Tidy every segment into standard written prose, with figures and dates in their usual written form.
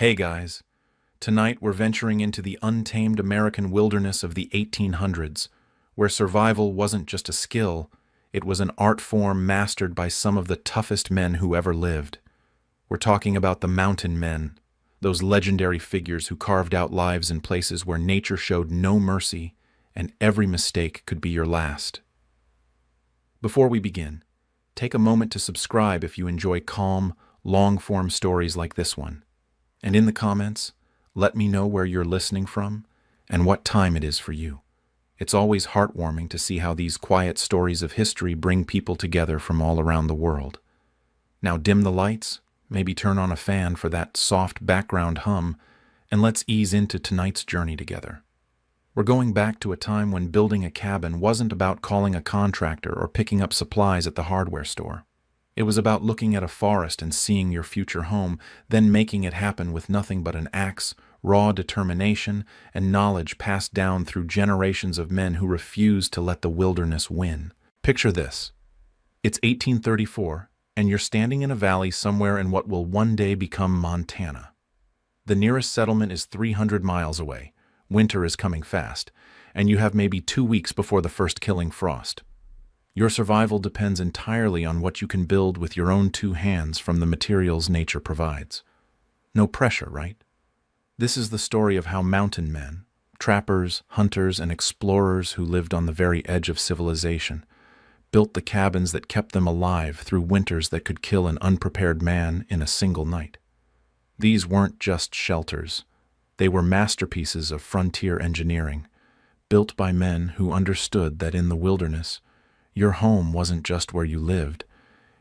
Hey guys, tonight we're venturing into the untamed American wilderness of the 1800s, where survival wasn't just a skill, it was an art form mastered by some of the toughest men who ever lived. We're talking about the mountain men, those legendary figures who carved out lives in places where nature showed no mercy and every mistake could be your last. Before we begin, take a moment to subscribe if you enjoy calm, long-form stories like this one. And in the comments, let me know where you're listening from and what time it is for you. It's always heartwarming to see how these quiet stories of history bring people together from all around the world. Now dim the lights, maybe turn on a fan for that soft background hum, and let's ease into tonight's journey together. We're going back to a time when building a cabin wasn't about calling a contractor or picking up supplies at the hardware store. It was about looking at a forest and seeing your future home, then making it happen with nothing but an axe, raw determination, and knowledge passed down through generations of men who refused to let the wilderness win. Picture this. It's 1834, and you're standing in a valley somewhere in what will one day become Montana. The nearest settlement is 300 miles away. Winter is coming fast, and you have maybe 2 weeks before the first killing frost. Your survival depends entirely on what you can build with your own two hands from the materials nature provides. No pressure, right? This is the story of how mountain men, trappers, hunters, and explorers who lived on the very edge of civilization, built the cabins that kept them alive through winters that could kill an unprepared man in a single night. These weren't just shelters. They were masterpieces of frontier engineering, built by men who understood that in the wilderness, your home wasn't just where you lived,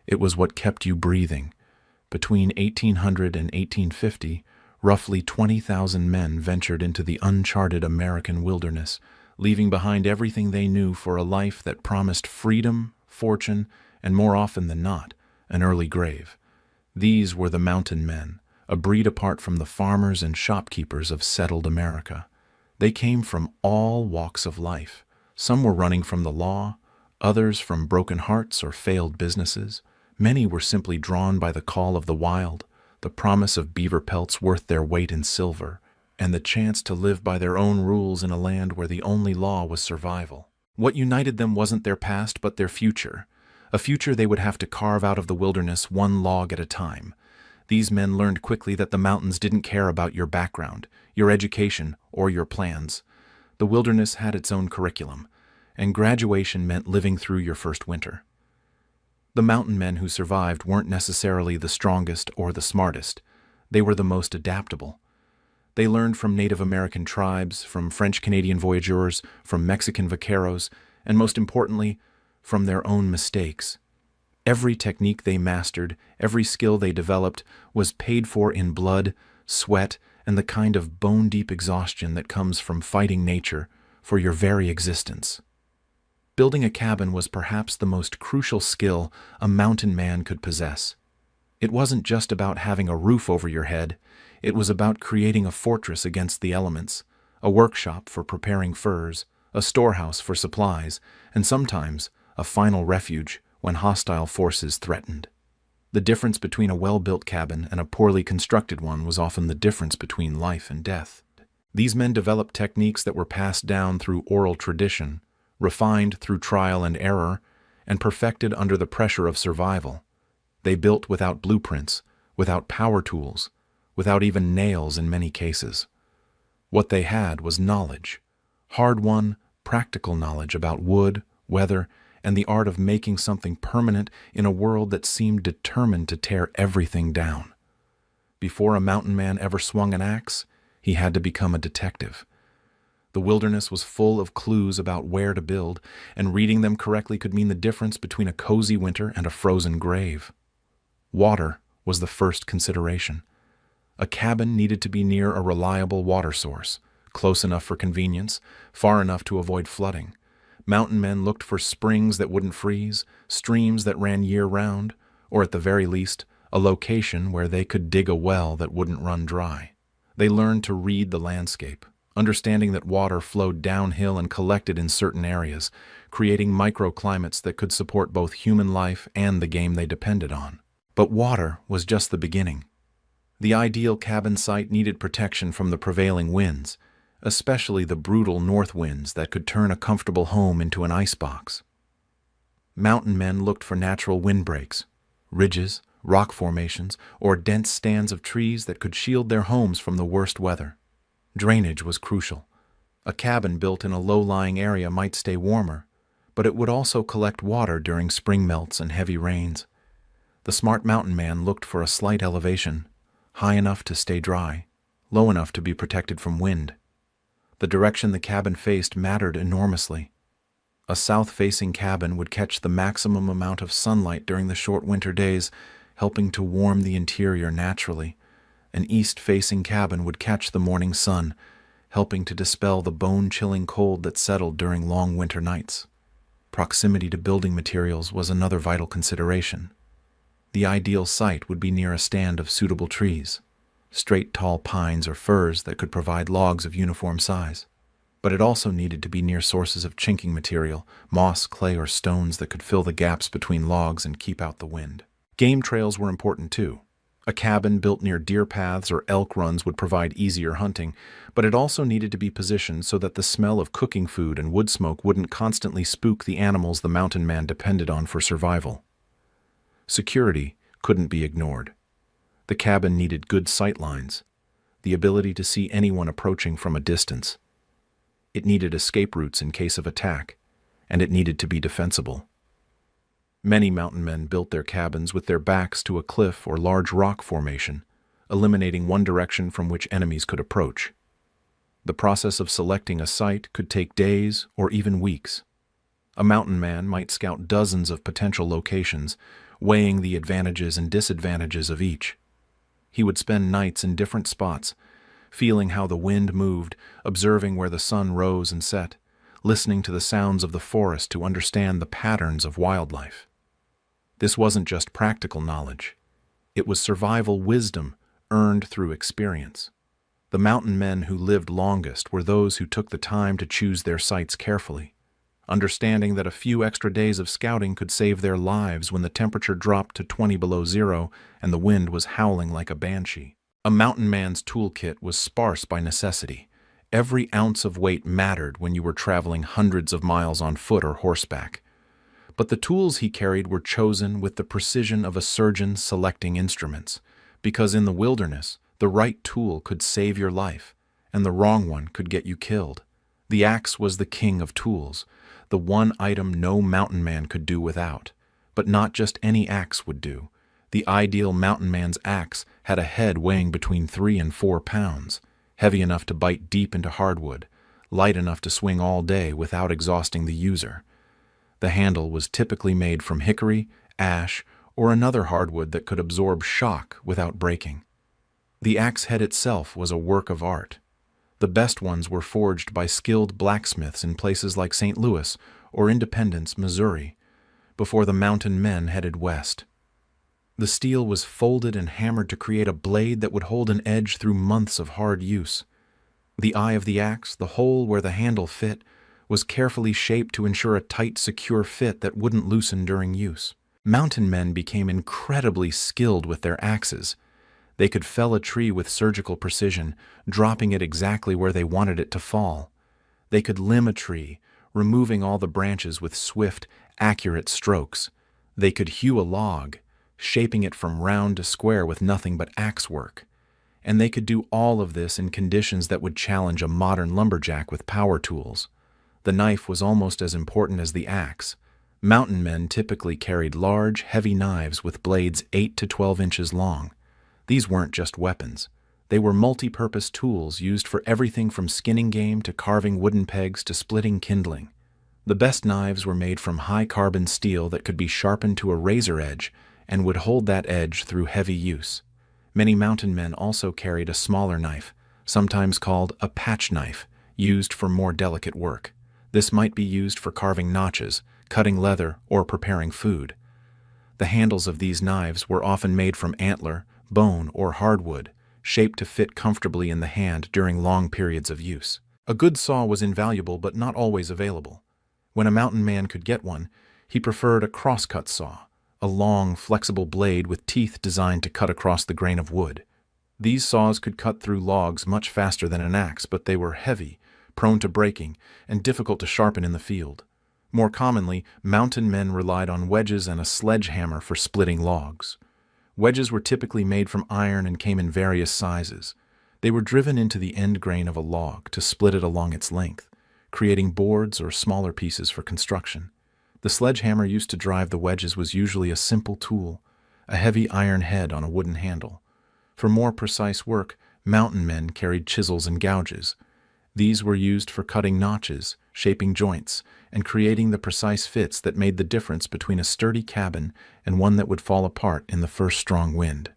it was what kept you breathing. Between 1800 and 1850, roughly 20,000 men ventured into the uncharted American wilderness, leaving behind everything they knew for a life that promised freedom, fortune, and more often than not, an early grave. These were the mountain men, a breed apart from the farmers and shopkeepers of settled America. They came from all walks of life. Some were running from the law, others from broken hearts or failed businesses. Many were simply drawn by the call of the wild, the promise of beaver pelts worth their weight in silver, and the chance to live by their own rules in a land where the only law was survival. What united them wasn't their past but their future, a future they would have to carve out of the wilderness one log at a time. These men learned quickly that the mountains didn't care about your background, your education, or your plans. The wilderness had its own curriculum, and graduation meant living through your first winter. The mountain men who survived weren't necessarily the strongest or the smartest. They were the most adaptable. They learned from Native American tribes, from French-Canadian voyageurs, from Mexican vaqueros, and most importantly, from their own mistakes. Every technique they mastered, every skill they developed, was paid for in blood, sweat, and the kind of bone-deep exhaustion that comes from fighting nature for your very existence. Building a cabin was perhaps the most crucial skill a mountain man could possess. It wasn't just about having a roof over your head, it was about creating a fortress against the elements, a workshop for preparing furs, a storehouse for supplies, and sometimes a final refuge when hostile forces threatened. The difference between a well-built cabin and a poorly constructed one was often the difference between life and death. These men developed techniques that were passed down through oral tradition, refined through trial and error, and perfected under the pressure of survival. They built without blueprints, without power tools, without even nails in many cases. What they had was knowledge, hard-won, practical knowledge about wood, weather, and the art of making something permanent in a world that seemed determined to tear everything down. Before a mountain man ever swung an axe, he had to become a detective. The wilderness was full of clues about where to build, and reading them correctly could mean the difference between a cozy winter and a frozen grave. Water was the first consideration. A cabin needed to be near a reliable water source, close enough for convenience, far enough to avoid flooding. Mountain men looked for springs that wouldn't freeze, streams that ran year-round, or at the very least, a location where they could dig a well that wouldn't run dry. They learned to read the landscape, understanding that water flowed downhill and collected in certain areas, creating microclimates that could support both human life and the game they depended on. But water was just the beginning. The ideal cabin site needed protection from the prevailing winds, especially the brutal north winds that could turn a comfortable home into an icebox. Mountain men looked for natural windbreaks, ridges, rock formations, or dense stands of trees that could shield their homes from the worst weather. Drainage was crucial. A cabin built in a low-lying area might stay warmer, but it would also collect water during spring melts and heavy rains. The smart mountain man looked for a slight elevation, high enough to stay dry, low enough to be protected from wind. The direction the cabin faced mattered enormously. A south-facing cabin would catch the maximum amount of sunlight during the short winter days, helping to warm the interior naturally. An east-facing cabin would catch the morning sun, helping to dispel the bone-chilling cold that settled during long winter nights. Proximity to building materials was another vital consideration. The ideal site would be near a stand of suitable trees, straight tall pines or firs that could provide logs of uniform size. But it also needed to be near sources of chinking material, moss, clay, or stones that could fill the gaps between logs and keep out the wind. Game trails were important too. A cabin built near deer paths or elk runs would provide easier hunting, but it also needed to be positioned so that the smell of cooking food and wood smoke wouldn't constantly spook the animals the mountain man depended on for survival. Security couldn't be ignored. The cabin needed good sight lines, the ability to see anyone approaching from a distance. It needed escape routes in case of attack, and it needed to be defensible. Many mountain men built their cabins with their backs to a cliff or large rock formation, eliminating one direction from which enemies could approach. The process of selecting a site could take days or even weeks. A mountain man might scout dozens of potential locations, weighing the advantages and disadvantages of each. He would spend nights in different spots, feeling how the wind moved, observing where the sun rose and set, listening to the sounds of the forest to understand the patterns of wildlife. This wasn't just practical knowledge. It was survival wisdom earned through experience. The mountain men who lived longest were those who took the time to choose their sites carefully, understanding that a few extra days of scouting could save their lives when the temperature dropped to 20 below zero and the wind was howling like a banshee. A mountain man's toolkit was sparse by necessity. Every ounce of weight mattered when you were traveling hundreds of miles on foot or horseback. But the tools he carried were chosen with the precision of a surgeon selecting instruments, because in the wilderness, the right tool could save your life, and the wrong one could get you killed. The axe was the king of tools, the one item no mountain man could do without. But not just any axe would do. The ideal mountain man's axe had a head weighing between 3 and 4 pounds, heavy enough to bite deep into hardwood, light enough to swing all day without exhausting the user. The handle was typically made from hickory, ash, or another hardwood that could absorb shock without breaking. The axe head itself was a work of art. The best ones were forged by skilled blacksmiths in places like St. Louis or Independence, Missouri, before the mountain men headed west. The steel was folded and hammered to create a blade that would hold an edge through months of hard use. The eye of the axe, the hole where the handle fit, was carefully shaped to ensure a tight, secure fit that wouldn't loosen during use. Mountain men became incredibly skilled with their axes. They could fell a tree with surgical precision, dropping it exactly where they wanted it to fall. They could limb a tree, removing all the branches with swift, accurate strokes. They could hew a log, shaping it from round to square with nothing but axe work. And they could do all of this in conditions that would challenge a modern lumberjack with power tools. The knife was almost as important as the axe. Mountain men typically carried large, heavy knives with blades 8 to 12 inches long. These weren't just weapons. They were multi-purpose tools used for everything from skinning game to carving wooden pegs to splitting kindling. The best knives were made from high-carbon steel that could be sharpened to a razor edge and would hold that edge through heavy use. Many mountain men also carried a smaller knife, sometimes called a patch knife, used for more delicate work. This might be used for carving notches, cutting leather, or preparing food. The handles of these knives were often made from antler, bone, or hardwood, shaped to fit comfortably in the hand during long periods of use. A good saw was invaluable but not always available. When a mountain man could get one, he preferred a crosscut saw, a long, flexible blade with teeth designed to cut across the grain of wood. These saws could cut through logs much faster than an axe, but they were heavy, prone to breaking, and difficult to sharpen in the field. More commonly, mountain men relied on wedges and a sledgehammer for splitting logs. Wedges were typically made from iron and came in various sizes. They were driven into the end grain of a log to split it along its length, creating boards or smaller pieces for construction. The sledgehammer used to drive the wedges was usually a simple tool, a heavy iron head on a wooden handle. For more precise work, mountain men carried chisels and gouges. These were used for cutting notches, shaping joints, and creating the precise fits that made the difference between a sturdy cabin and one that would fall apart in the first strong wind.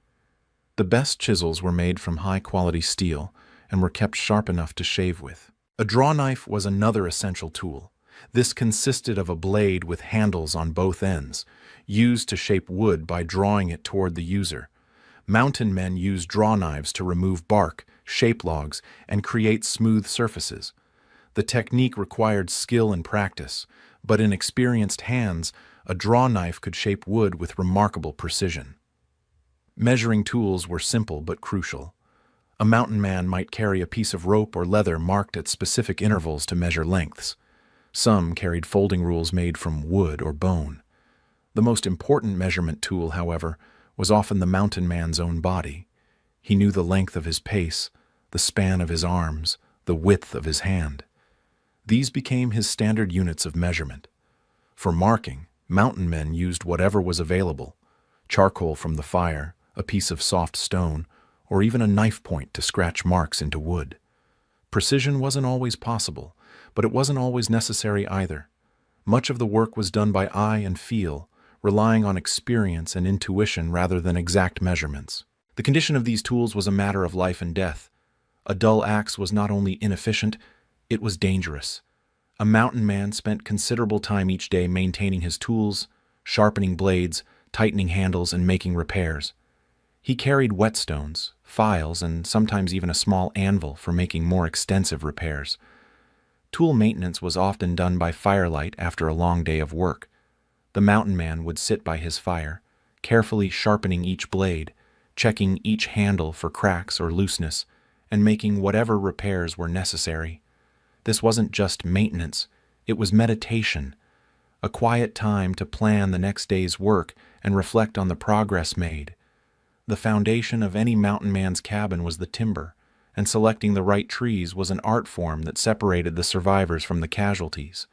The best chisels were made from high-quality steel and were kept sharp enough to shave with. A draw knife was another essential tool. This consisted of a blade with handles on both ends, used to shape wood by drawing it toward the user. Mountain men used draw knives to remove bark, shape logs, and create smooth surfaces. The technique required skill and practice, but in experienced hands, a draw knife could shape wood with remarkable precision. Measuring tools were simple but crucial. A mountain man might carry a piece of rope or leather marked at specific intervals to measure lengths. Some carried folding rules made from wood or bone. The most important measurement tool, however, was often the mountain man's own body. He knew the length of his pace, the span of his arms, the width of his hand. These became his standard units of measurement. For marking, mountain men used whatever was available: charcoal from the fire, a piece of soft stone, or even a knife point to scratch marks into wood. Precision wasn't always possible, but it wasn't always necessary either. Much of the work was done by eye and feel, relying on experience and intuition rather than exact measurements. The condition of these tools was a matter of life and death. A dull axe was not only inefficient, it was dangerous. A mountain man spent considerable time each day maintaining his tools, sharpening blades, tightening handles, and making repairs. He carried whetstones, files, and sometimes even a small anvil for making more extensive repairs. Tool maintenance was often done by firelight after a long day of work. The mountain man would sit by his fire, carefully sharpening each blade, checking each handle for cracks or looseness, and making whatever repairs were necessary. This wasn't just maintenance, it was meditation, a quiet time to plan the next day's work and reflect on the progress made. The foundation of any mountain man's cabin was the timber, and selecting the right trees was an art form that separated the survivors from the casualties.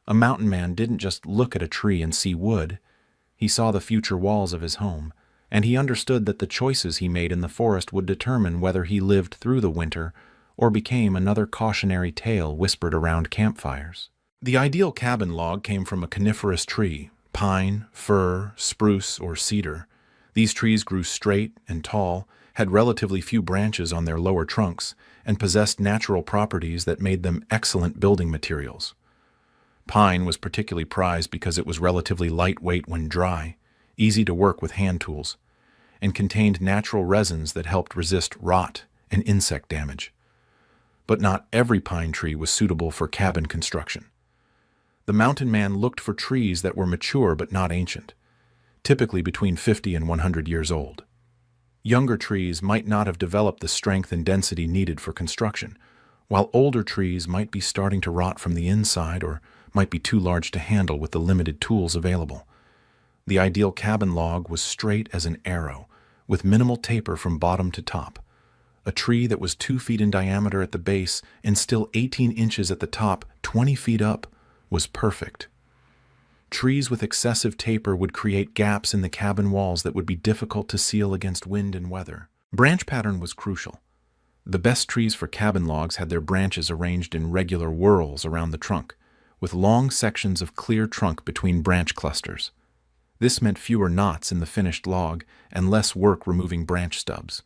A mountain man didn't just look at a tree and see wood. He saw the future walls of his home, and he understood that the choices he made in the forest would determine whether he lived through the winter or became another cautionary tale whispered around campfires. The ideal cabin log came from a coniferous tree: pine, fir, spruce, or cedar. These trees grew straight and tall, had relatively few branches on their lower trunks, and possessed natural properties that made them excellent building materials. Pine was particularly prized because it was relatively lightweight when dry, easy to work with hand tools, and contained natural resins that helped resist rot and insect damage. But not every pine tree was suitable for cabin construction. The mountain man looked for trees that were mature but not ancient, typically between 50 and 100 years old. Younger trees might not have developed the strength and density needed for construction, while older trees might be starting to rot from the inside or might be too large to handle with the limited tools available. The ideal cabin log was straight as an arrow, with minimal taper from bottom to top. A tree that was 2 feet in diameter at the base and still 18 inches at the top, 20 feet up, was perfect. Trees with excessive taper would create gaps in the cabin walls that would be difficult to seal against wind and weather. Branch pattern was crucial. The best trees for cabin logs had their branches arranged in regular whorls around the trunk, with long sections of clear trunk between branch clusters. This meant fewer knots in the finished log and less work removing branch stubs.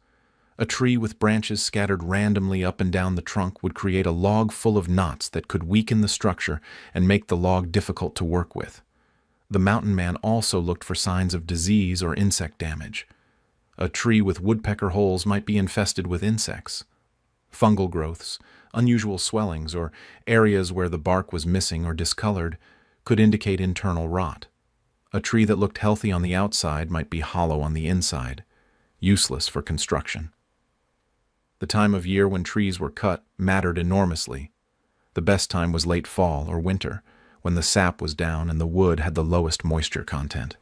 A tree with branches scattered randomly up and down the trunk would create a log full of knots that could weaken the structure and make the log difficult to work with. The mountain man also looked for signs of disease or insect damage. A tree with woodpecker holes might be infested with insects. Fungal growths, unusual swellings, or areas where the bark was missing or discolored could indicate internal rot. A tree that looked healthy on the outside might be hollow on the inside, useless for construction. The time of year when trees were cut mattered enormously. The best time was late fall or winter, when the sap was down and the wood had the lowest moisture content.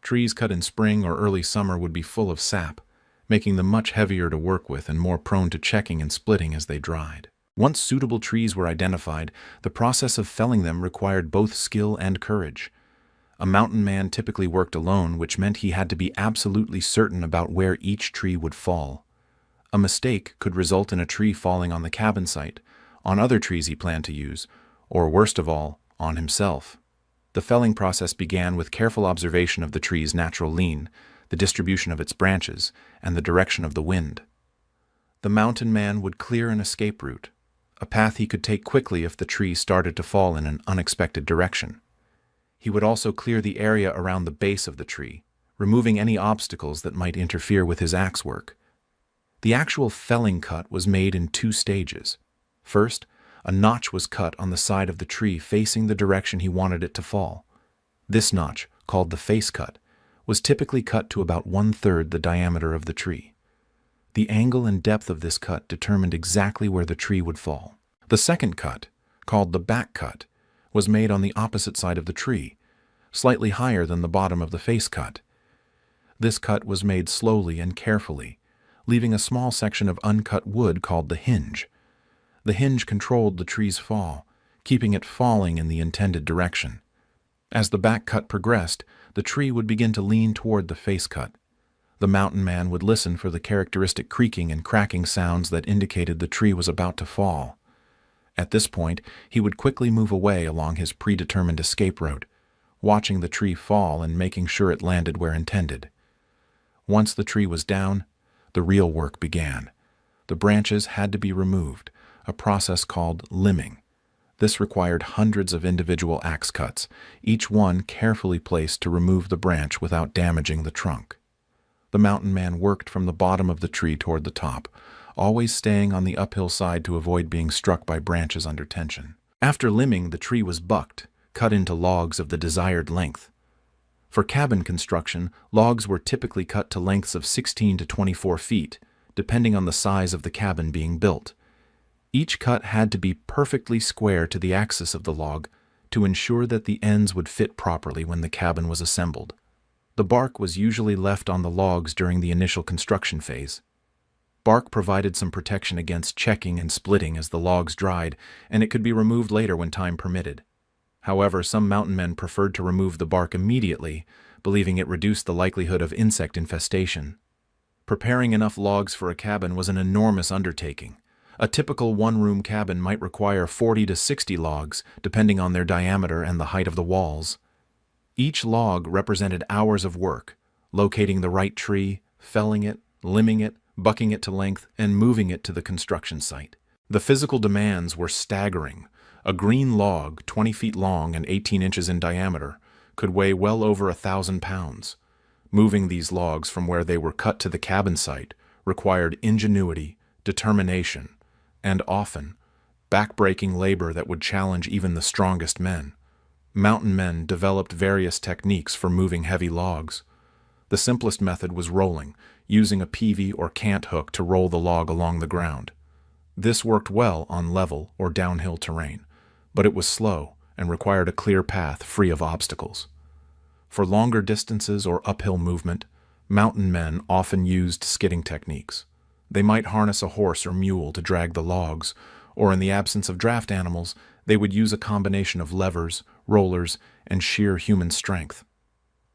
Trees cut in spring or early summer would be full of sap, making them much heavier to work with and more prone to checking and splitting as they dried. Once suitable trees were identified, the process of felling them required both skill and courage. A mountain man typically worked alone, which meant he had to be absolutely certain about where each tree would fall. A mistake could result in a tree falling on the cabin site, on other trees he planned to use, or worst of all, on himself. The felling process began with careful observation of the tree's natural lean, the distribution of its branches, and the direction of the wind. The mountain man would clear an escape route, a path he could take quickly if the tree started to fall in an unexpected direction. He would also clear the area around the base of the tree, removing any obstacles that might interfere with his axe work. The actual felling cut was made in 2 stages. First, a notch was cut on the side of the tree facing the direction he wanted it to fall. This notch, called the face cut, was typically cut to about 1/3 the diameter of the tree. The angle and depth of this cut determined exactly where the tree would fall. The second cut, called the back cut, was made on the opposite side of the tree, slightly higher than the bottom of the face cut. This cut was made slowly and carefully, leaving a small section of uncut wood called the hinge. The hinge controlled the tree's fall, keeping it falling in the intended direction. As the back cut progressed, the tree would begin to lean toward the face cut. The mountain man would listen for the characteristic creaking and cracking sounds that indicated the tree was about to fall. At this point, he would quickly move away along his predetermined escape route, watching the tree fall and making sure it landed where intended. Once the tree was down, the real work began. The branches had to be removed, a process called limbing. This required hundreds of individual axe cuts, each one carefully placed to remove the branch without damaging the trunk. The mountain man worked from the bottom of the tree toward the top, always staying on the uphill side to avoid being struck by branches under tension. After limbing, the tree was bucked, cut into logs of the desired length. For cabin construction, logs were typically cut to lengths of 16 to 24 feet, depending on the size of the cabin being built. Each cut had to be perfectly square to the axis of the log to ensure that the ends would fit properly when the cabin was assembled. The bark was usually left on the logs during the initial construction phase. Bark provided some protection against checking and splitting as the logs dried, and it could be removed later when time permitted. However, some mountain men preferred to remove the bark immediately, believing it reduced the likelihood of insect infestation. Preparing enough logs for a cabin was an enormous undertaking. A typical one-room cabin might require 40 to 60 logs, depending on their diameter and the height of the walls. Each log represented hours of work, locating the right tree, felling it, limbing it, bucking it to length, and moving it to the construction site. The physical demands were staggering. A green log, 20 feet long and 18 inches in diameter, could weigh well over 1,000 pounds. Moving these logs from where they were cut to the cabin site required ingenuity, determination, and often back-breaking labor that would challenge even the strongest men. Mountain men developed various techniques for moving heavy logs. The simplest method was rolling, using a peavey or cant hook to roll the log along the ground. This worked well on level or downhill terrain, but it was slow and required a clear path free of obstacles. For longer distances or uphill movement, mountain men often used skidding techniques. They might harness a horse or mule to drag the logs, or in the absence of draft animals, they would use a combination of levers, rollers, and sheer human strength.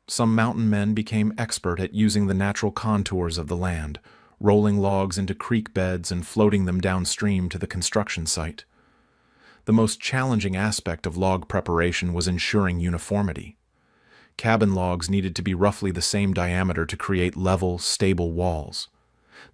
Some mountain men became expert at using the natural contours of the land, rolling logs into creek beds and floating them downstream to the construction site. The most challenging aspect of log preparation was ensuring uniformity. Cabin logs needed to be roughly the same diameter to create level, stable walls.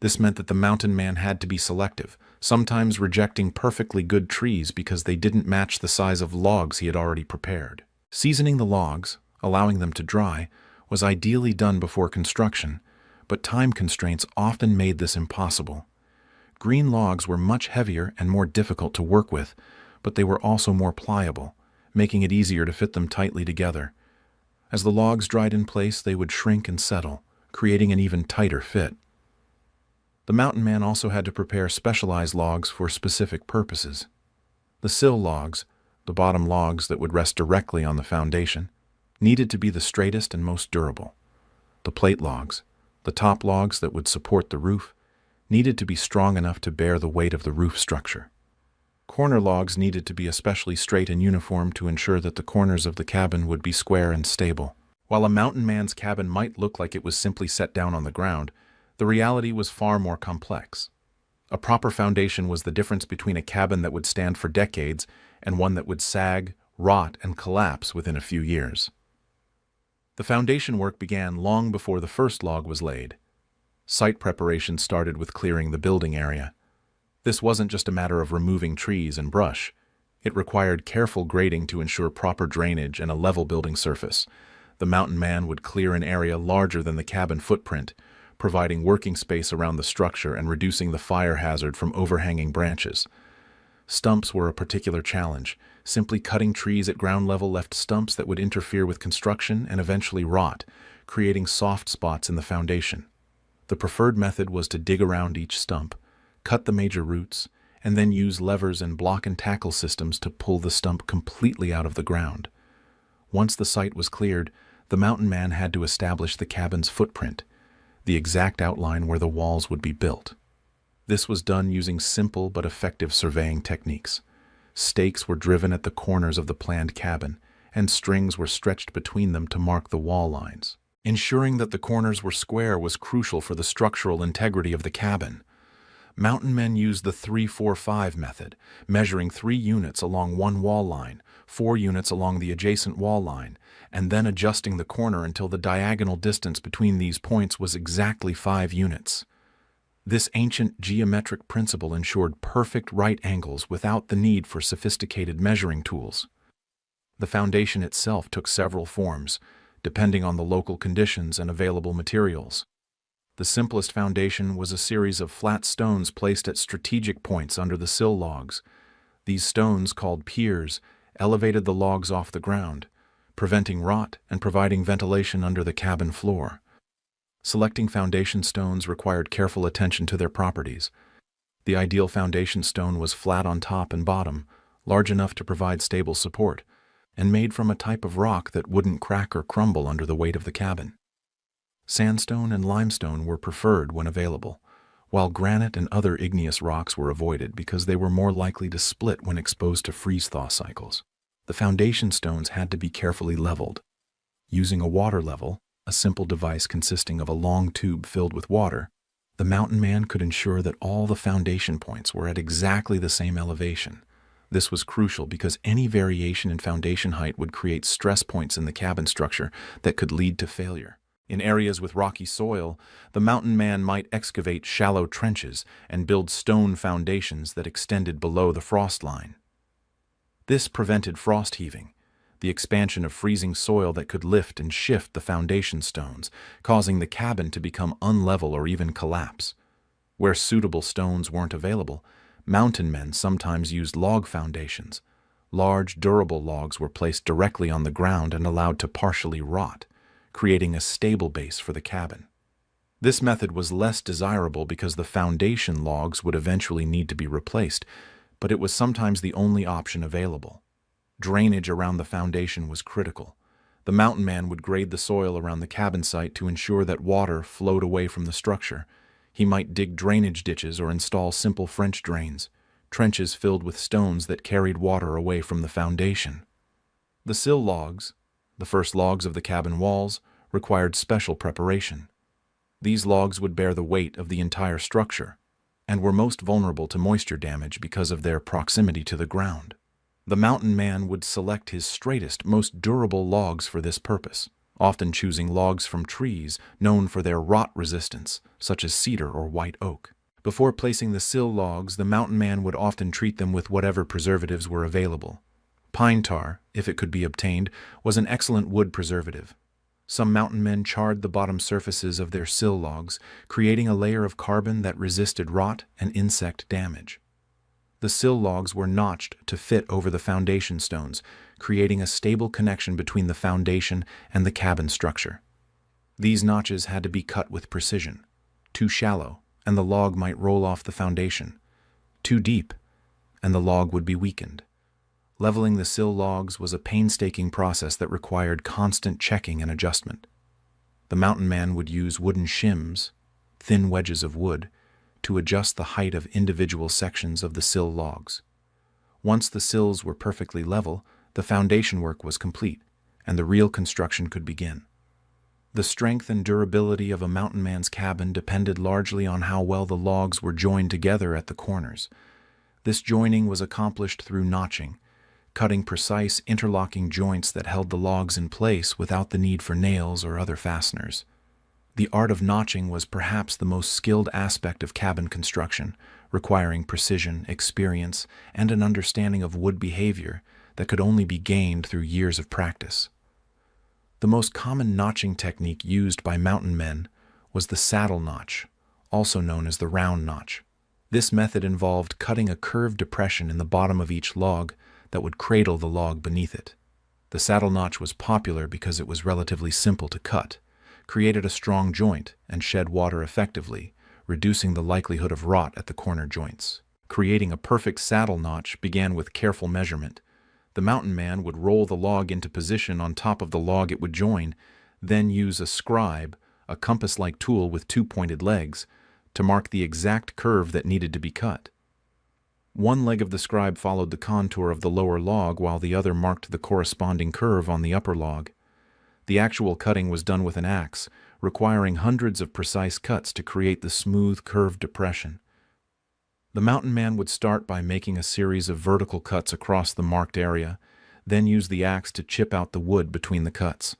This meant that the mountain man had to be selective, sometimes rejecting perfectly good trees because they didn't match the size of logs he had already prepared. Seasoning the logs, allowing them to dry, was ideally done before construction, but time constraints often made this impossible. Green logs were much heavier and more difficult to work with, but they were also more pliable, making it easier to fit them tightly together. As the logs dried in place, they would shrink and settle, creating an even tighter fit. The mountain man also had to prepare specialized logs for specific purposes. The sill logs, the bottom logs that would rest directly on the foundation, needed to be the straightest and most durable. The plate logs, the top logs that would support the roof, needed to be strong enough to bear the weight of the roof structure. Corner logs needed to be especially straight and uniform to ensure that the corners of the cabin would be square and stable. While a mountain man's cabin might look like it was simply set down on the ground, the reality was far more complex. A proper foundation was the difference between a cabin that would stand for decades and one that would sag, rot, and collapse within a few years. The foundation work began long before the first log was laid. Site preparation started with clearing the building area. This wasn't just a matter of removing trees and brush. It required careful grading to ensure proper drainage and a level building surface. The mountain man would clear an area larger than the cabin footprint, providing working space around the structure and reducing the fire hazard from overhanging branches. Stumps were a particular challenge. Simply cutting trees at ground level left stumps that would interfere with construction and eventually rot, creating soft spots in the foundation. The preferred method was to dig around each stump, cut the major roots, and then use levers and block and tackle systems to pull the stump completely out of the ground. Once the site was cleared, the mountain man had to establish the cabin's footprint, the exact outline where the walls would be built. This was done using simple but effective surveying techniques. Stakes were driven at the corners of the planned cabin, and strings were stretched between them to mark the wall lines. Ensuring that the corners were square was crucial for the structural integrity of the cabin. Mountain men used the 3-4-5 method, measuring 3 units along one wall line, 4 units along the adjacent wall line, and then adjusting the corner until the diagonal distance between these points was exactly 5 units. This ancient geometric principle ensured perfect right angles without the need for sophisticated measuring tools. The foundation itself took several forms, depending on the local conditions and available materials. The simplest foundation was a series of flat stones placed at strategic points under the sill logs. These stones, called piers, elevated the logs off the ground, preventing rot and providing ventilation under the cabin floor. Selecting foundation stones required careful attention to their properties. The ideal foundation stone was flat on top and bottom, large enough to provide stable support, and made from a type of rock that wouldn't crack or crumble under the weight of the cabin. Sandstone and limestone were preferred when available, while granite and other igneous rocks were avoided because they were more likely to split when exposed to freeze-thaw cycles. The foundation stones had to be carefully leveled. Using a water level, a simple device consisting of a long tube filled with water, the mountain man could ensure that all the foundation points were at exactly the same elevation. This was crucial because any variation in foundation height would create stress points in the cabin structure that could lead to failure. In areas with rocky soil, the mountain man might excavate shallow trenches and build stone foundations that extended below the frost line. This prevented frost heaving, the expansion of freezing soil that could lift and shift the foundation stones, causing the cabin to become unlevel or even collapse. Where suitable stones weren't available, mountain men sometimes used log foundations. Large, durable logs were placed directly on the ground and allowed to partially rot, creating a stable base for the cabin. This method was less desirable because the foundation logs would eventually need to be replaced, but it was sometimes the only option available. Drainage around the foundation was critical. The mountain man would grade the soil around the cabin site to ensure that water flowed away from the structure. He might dig drainage ditches or install simple French drains, trenches filled with stones that carried water away from the foundation. The sill logs, the first logs of the cabin walls, required special preparation. These logs would bear the weight of the entire structure and were most vulnerable to moisture damage because of their proximity to the ground. The mountain man would select his straightest, most durable logs for this purpose, often choosing logs from trees known for their rot resistance, such as cedar or white oak. Before placing the sill logs, the mountain man would often treat them with whatever preservatives were available. Pine tar, if it could be obtained, was an excellent wood preservative. Some mountain men charred the bottom surfaces of their sill logs, creating a layer of carbon that resisted rot and insect damage. The sill logs were notched to fit over the foundation stones, creating a stable connection between the foundation and the cabin structure. These notches had to be cut with precision. Too shallow, and the log might roll off the foundation. Too deep, and the log would be weakened. Leveling the sill logs was a painstaking process that required constant checking and adjustment. The mountain man would use wooden shims, thin wedges of wood, to adjust the height of individual sections of the sill logs. Once the sills were perfectly level, the foundation work was complete, and the real construction could begin. The strength and durability of a mountain man's cabin depended largely on how well the logs were joined together at the corners. This joining was accomplished through notching, cutting precise interlocking joints that held the logs in place without the need for nails or other fasteners. The art of notching was perhaps the most skilled aspect of cabin construction, requiring precision, experience, and an understanding of wood behavior that could only be gained through years of practice. The most common notching technique used by mountain men was the saddle notch, also known as the round notch. This method involved cutting a curved depression in the bottom of each log that would cradle the log beneath it. The saddle notch was popular because it was relatively simple to cut, created a strong joint, and shed water effectively, reducing the likelihood of rot at the corner joints. Creating a perfect saddle notch began with careful measurement. The mountain man would roll the log into position on top of the log it would join, then use a scribe, a compass-like tool with two pointed legs, to mark the exact curve that needed to be cut. One leg of the scribe followed the contour of the lower log while the other marked the corresponding curve on the upper log. The actual cutting was done with an axe, requiring hundreds of precise cuts to create the smooth, curved depression. The mountain man would start by making a series of vertical cuts across the marked area, then use the axe to chip out the wood between the cuts.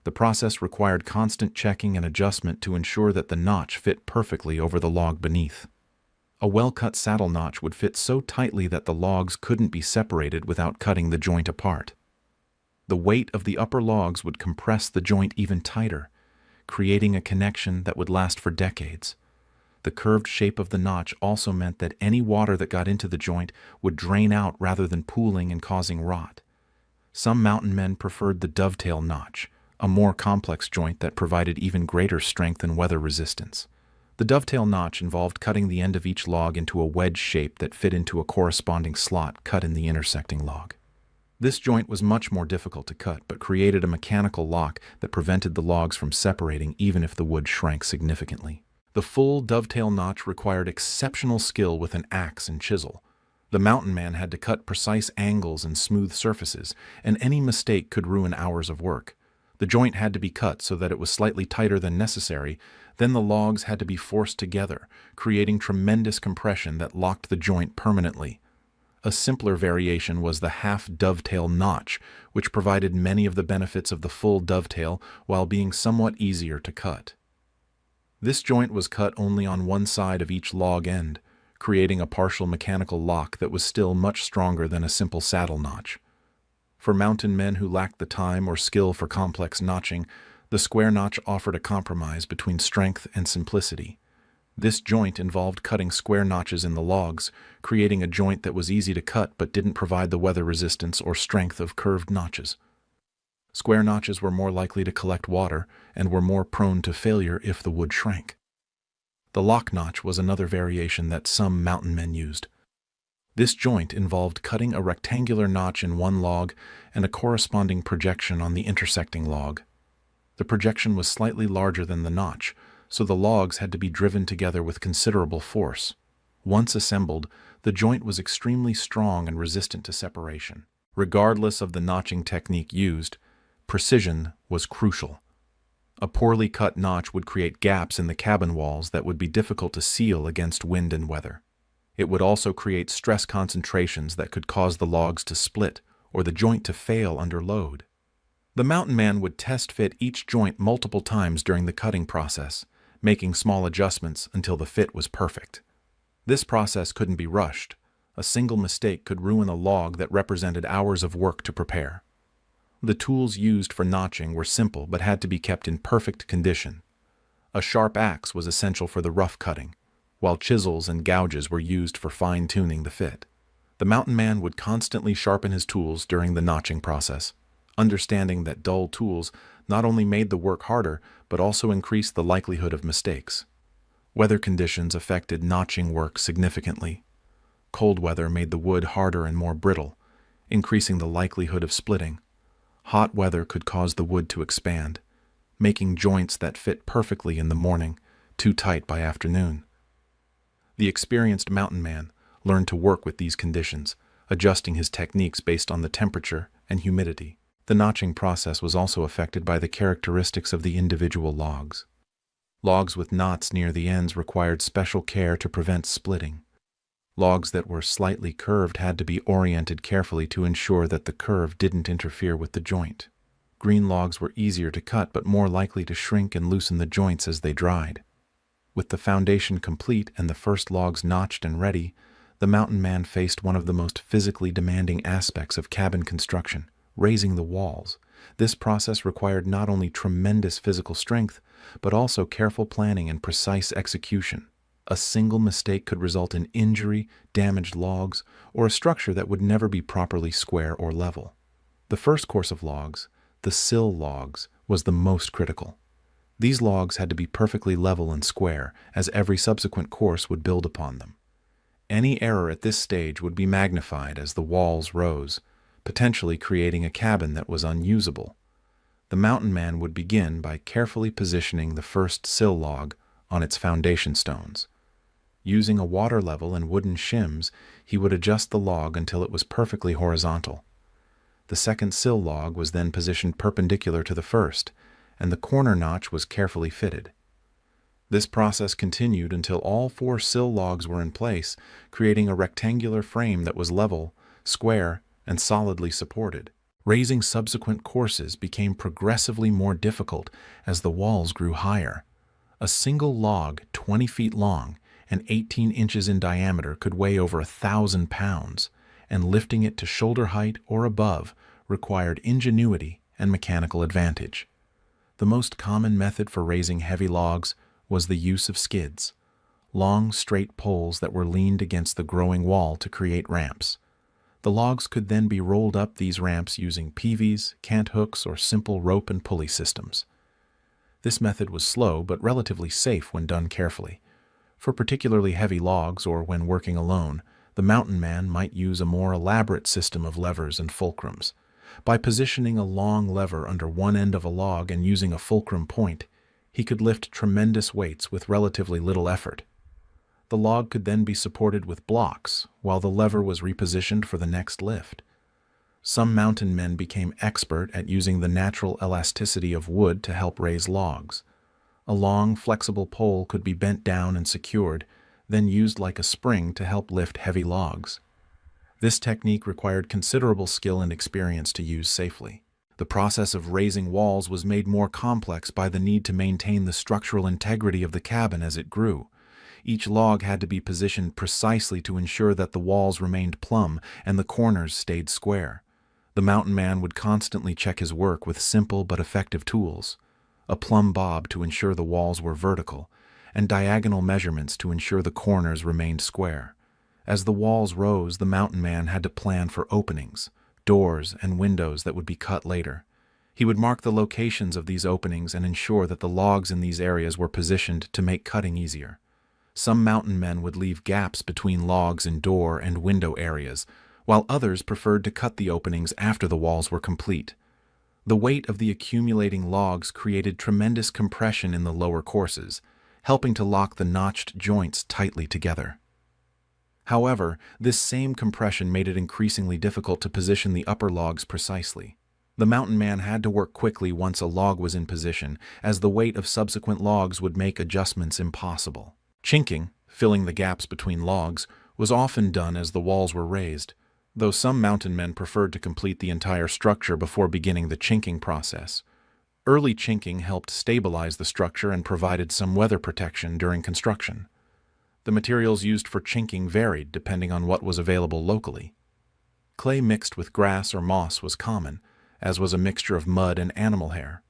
The process required constant checking and adjustment to ensure that the notch fit perfectly over the log beneath. A well-cut saddle notch would fit so tightly that the logs couldn't be separated without cutting the joint apart. The weight of the upper logs would compress the joint even tighter, creating a connection that would last for decades. The curved shape of the notch also meant that any water that got into the joint would drain out rather than pooling and causing rot. Some mountain men preferred the dovetail notch, a more complex joint that provided even greater strength and weather resistance. The dovetail notch involved cutting the end of each log into a wedge shape that fit into a corresponding slot cut in the intersecting log. This joint was much more difficult to cut, but created a mechanical lock that prevented the logs from separating even if the wood shrank significantly. The full dovetail notch required exceptional skill with an axe and chisel. The mountain man had to cut precise angles and smooth surfaces, and any mistake could ruin hours of work. The joint had to be cut so that it was slightly tighter than necessary, then the logs had to be forced together, creating tremendous compression that locked the joint permanently. A simpler variation was the half-dovetail notch, which provided many of the benefits of the full dovetail while being somewhat easier to cut. This joint was cut only on one side of each log end, creating a partial mechanical lock that was still much stronger than a simple saddle notch. For mountain men who lacked the time or skill for complex notching, the square notch offered a compromise between strength and simplicity. This joint involved cutting square notches in the logs, creating a joint that was easy to cut but didn't provide the weather resistance or strength of curved notches. Square notches were more likely to collect water and were more prone to failure if the wood shrank. The lock notch was another variation that some mountain men used. This joint involved cutting a rectangular notch in one log and a corresponding projection on the intersecting log. The projection was slightly larger than the notch, so the logs had to be driven together with considerable force. Once assembled, the joint was extremely strong and resistant to separation. Regardless of the notching technique used, precision was crucial. A poorly cut notch would create gaps in the cabin walls that would be difficult to seal against wind and weather. It would also create stress concentrations that could cause the logs to split or the joint to fail under load. The mountain man would test fit each joint multiple times during the cutting process, making small adjustments until the fit was perfect. This process couldn't be rushed. A single mistake could ruin a log that represented hours of work to prepare. The tools used for notching were simple but had to be kept in perfect condition. A sharp axe was essential for the rough cutting, while chisels and gouges were used for fine-tuning the fit. The mountain man would constantly sharpen his tools during the notching process, understanding that dull tools not only made the work harder but also increased the likelihood of mistakes. Weather conditions affected notching work significantly. Cold weather made the wood harder and more brittle, increasing the likelihood of splitting. Hot weather could cause the wood to expand, making joints that fit perfectly in the morning too tight by afternoon. The experienced mountain man learned to work with these conditions, adjusting his techniques based on the temperature and humidity. The notching process was also affected by the characteristics of the individual logs. Logs with knots near the ends required special care to prevent splitting. Logs that were slightly curved had to be oriented carefully to ensure that the curve didn't interfere with the joint. Green logs were easier to cut but more likely to shrink and loosen the joints as they dried. With the foundation complete and the first logs notched and ready, the mountain man faced one of the most physically demanding aspects of cabin construction, raising the walls. This process required not only tremendous physical strength, but also careful planning and precise execution. A single mistake could result in injury, damaged logs, or a structure that would never be properly square or level. The first course of logs, the sill logs, was the most critical. These logs had to be perfectly level and square, as every subsequent course would build upon them. Any error at this stage would be magnified as the walls rose, potentially creating a cabin that was unusable. The mountain man would begin by carefully positioning the first sill log on its foundation stones. Using a water level and wooden shims, he would adjust the log until it was perfectly horizontal. The second sill log was then positioned perpendicular to the first, and the corner notch was carefully fitted. This process continued until all 4 sill logs were in place, creating a rectangular frame that was level, square, and solidly supported. Raising subsequent courses became progressively more difficult as the walls grew higher. A single log, 20 feet long and 18 inches in diameter, could weigh over 1,000 pounds, and lifting it to shoulder height or above required ingenuity and mechanical advantage. The most common method for raising heavy logs was the use of skids, long, straight poles that were leaned against the growing wall to create ramps. The logs could then be rolled up these ramps using peavies, cant hooks, or simple rope and pulley systems. This method was slow but relatively safe when done carefully. For particularly heavy logs or when working alone, the mountain man might use a more elaborate system of levers and fulcrums. By positioning a long lever under one end of a log and using a fulcrum point, he could lift tremendous weights with relatively little effort. The log could then be supported with blocks while the lever was repositioned for the next lift. Some mountain men became expert at using the natural elasticity of wood to help raise logs. A long, flexible pole could be bent down and secured, then used like a spring to help lift heavy logs. This technique required considerable skill and experience to use safely. The process of raising walls was made more complex by the need to maintain the structural integrity of the cabin as it grew. Each log had to be positioned precisely to ensure that the walls remained plumb and the corners stayed square. The mountain man would constantly check his work with simple but effective tools: a plumb bob to ensure the walls were vertical, and diagonal measurements to ensure the corners remained square. As the walls rose, the mountain man had to plan for openings, doors, and windows that would be cut later. He would mark the locations of these openings and ensure that the logs in these areas were positioned to make cutting easier. Some mountain men would leave gaps between logs in door and window areas, while others preferred to cut the openings after the walls were complete. The weight of the accumulating logs created tremendous compression in the lower courses, helping to lock the notched joints tightly together. However, this same compression made it increasingly difficult to position the upper logs precisely. The mountain man had to work quickly once a log was in position, as the weight of subsequent logs would make adjustments impossible. Chinking, filling the gaps between logs, was often done as the walls were raised, though some mountain men preferred to complete the entire structure before beginning the chinking process. Early chinking helped stabilize the structure and provided some weather protection during construction. The materials used for chinking varied depending on what was available locally. Clay mixed with grass or moss was common, as was a mixture of mud and animal hair.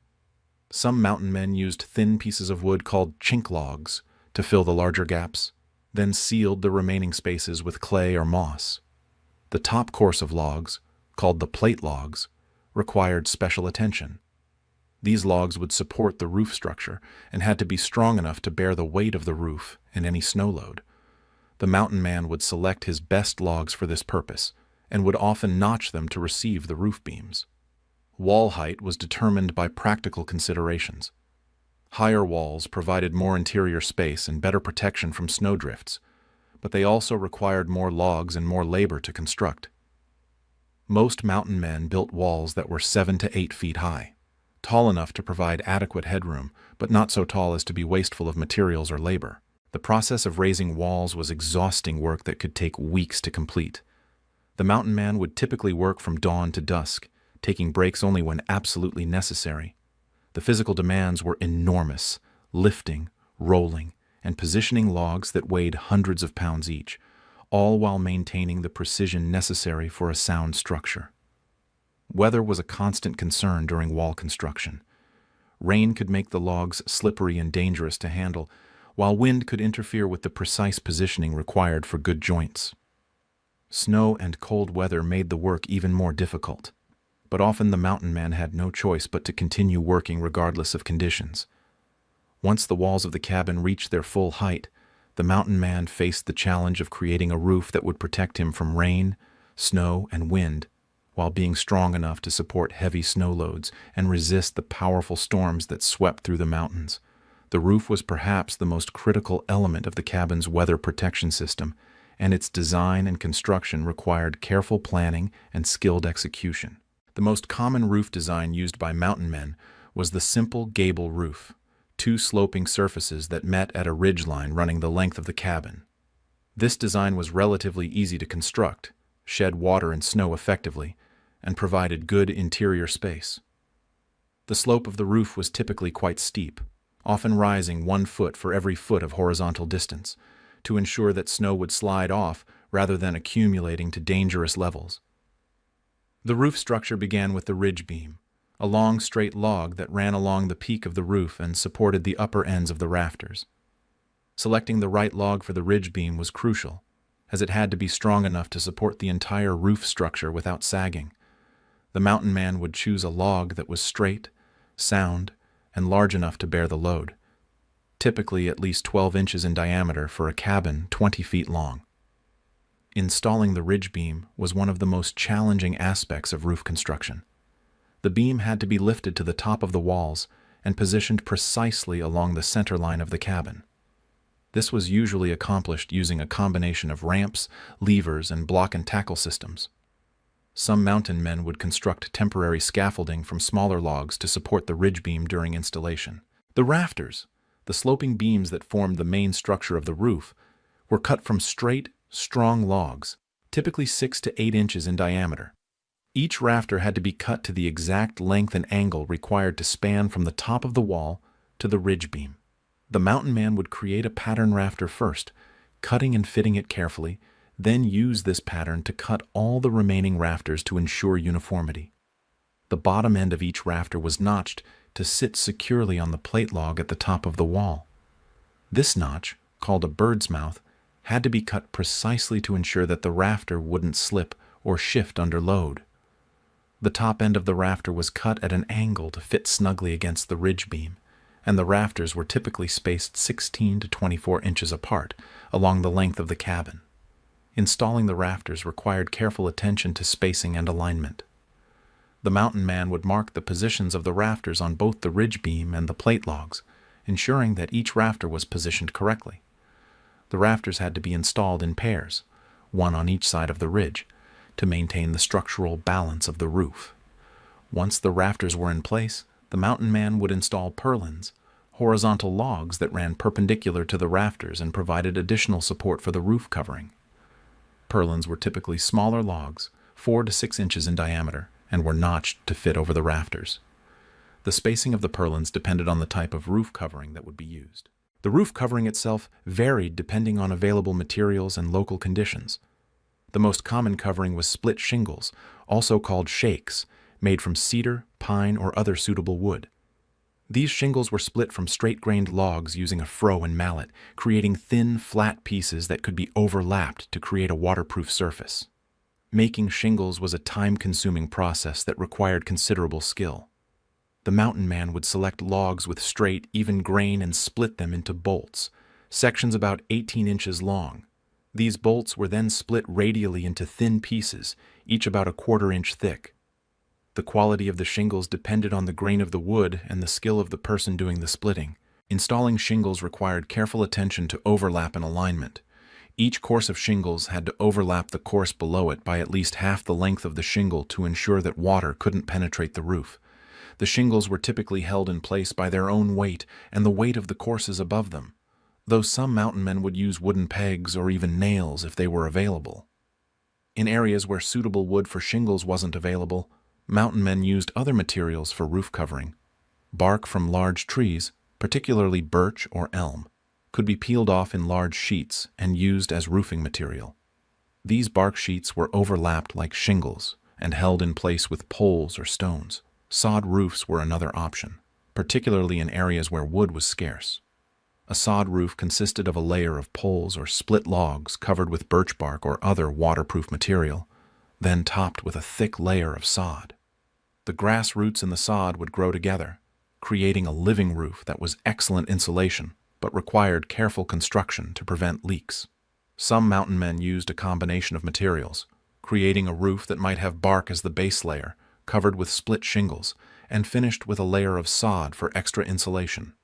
Some mountain men used thin pieces of wood called chink logs to fill the larger gaps, then sealed the remaining spaces with clay or moss. The top course of logs, called the plate logs, required special attention. These logs would support the roof structure and had to be strong enough to bear the weight of the roof and any snow load. The mountain man would select his best logs for this purpose and would often notch them to receive the roof beams. Wall height was determined by practical considerations. Higher walls provided more interior space and better protection from snowdrifts, but they also required more logs and more labor to construct. Most mountain men built walls that were 7 to 8 feet high, tall enough to provide adequate headroom, but not so tall as to be wasteful of materials or labor. The process of raising walls was exhausting work that could take weeks to complete. The mountain man would typically work from dawn to dusk, taking breaks only when absolutely necessary. The physical demands were enormous, lifting, rolling, and positioning logs that weighed hundreds of pounds each, all while maintaining the precision necessary for a sound structure. Weather was a constant concern during wall construction. Rain could make the logs slippery and dangerous to handle, while wind could interfere with the precise positioning required for good joints. Snow and cold weather made the work even more difficult, but often the mountain man had no choice but to continue working regardless of conditions. Once the walls of the cabin reached their full height, the mountain man faced the challenge of creating a roof that would protect him from rain, snow, and wind, while being strong enough to support heavy snow loads and resist the powerful storms that swept through the mountains. The roof was perhaps the most critical element of the cabin's weather protection system, and its design and construction required careful planning and skilled execution. The most common roof design used by mountain men was the simple gable roof, two sloping surfaces that met at a ridge line running the length of the cabin. This design was relatively easy to construct, shed water and snow effectively, and provided good interior space. The slope of the roof was typically quite steep, often rising 1 foot for every foot of horizontal distance, to ensure that snow would slide off rather than accumulating to dangerous levels. The roof structure began with the ridge beam, a long straight log that ran along the peak of the roof and supported the upper ends of the rafters. Selecting the right log for the ridge beam was crucial, as it had to be strong enough to support the entire roof structure without sagging. The mountain man would choose a log that was straight, sound, and large enough to bear the load, typically at least 12 inches in diameter for a cabin 20 feet long. Installing the ridge beam was one of the most challenging aspects of roof construction. The beam had to be lifted to the top of the walls and positioned precisely along the center line of the cabin. This was usually accomplished using a combination of ramps, levers, and block and tackle systems. Some mountain men would construct temporary scaffolding from smaller logs to support the ridge beam during installation. The rafters, the sloping beams that formed the main structure of the roof, were cut from straight, strong logs, typically 6 to 8 inches in diameter. Each rafter had to be cut to the exact length and angle required to span from the top of the wall to the ridge beam. The mountain man would create a pattern rafter first, cutting and fitting it carefully, then use this pattern to cut all the remaining rafters to ensure uniformity. The bottom end of each rafter was notched to sit securely on the plate log at the top of the wall. This notch, called a bird's mouth, had to be cut precisely to ensure that the rafter wouldn't slip or shift under load. The top end of the rafter was cut at an angle to fit snugly against the ridge beam, and the rafters were typically spaced 16 to 24 inches apart along the length of the cabin. Installing the rafters required careful attention to spacing and alignment. The mountain man would mark the positions of the rafters on both the ridge beam and the plate logs, ensuring that each rafter was positioned correctly. The rafters had to be installed in pairs, one on each side of the ridge, to maintain the structural balance of the roof. Once the rafters were in place, the mountain man would install purlins, horizontal logs that ran perpendicular to the rafters and provided additional support for the roof covering. Purlins were typically smaller logs, 4 to 6 inches in diameter, and were notched to fit over the rafters. The spacing of the purlins depended on the type of roof covering that would be used. The roof covering itself varied depending on available materials and local conditions. The most common covering was split shingles, also called shakes, made from cedar, pine, or other suitable wood. These shingles were split from straight-grained logs using a froe and mallet, creating thin, flat pieces that could be overlapped to create a waterproof surface. Making shingles was a time-consuming process that required considerable skill. The mountain man would select logs with straight, even grain and split them into bolts, sections about 18 inches long. These bolts were then split radially into thin pieces, each about a quarter-inch thick. The quality of the shingles depended on the grain of the wood and the skill of the person doing the splitting. Installing shingles required careful attention to overlap and alignment. Each course of shingles had to overlap the course below it by at least half the length of the shingle to ensure that water couldn't penetrate the roof. The shingles were typically held in place by their own weight and the weight of the courses above them, though some mountain men would use wooden pegs or even nails if they were available. In areas where suitable wood for shingles wasn't available, mountain men used other materials for roof covering. Bark from large trees, particularly birch or elm, could be peeled off in large sheets and used as roofing material. These bark sheets were overlapped like shingles and held in place with poles or stones. Sod roofs were another option, particularly in areas where wood was scarce. A sod roof consisted of a layer of poles or split logs covered with birch bark or other waterproof material, then topped with a thick layer of sod. The grass roots in the sod would grow together, creating a living roof that was excellent insulation, but required careful construction to prevent leaks. Some mountain men used a combination of materials, creating a roof that might have bark as the base layer, covered with split shingles, and finished with a layer of sod for extra insulation.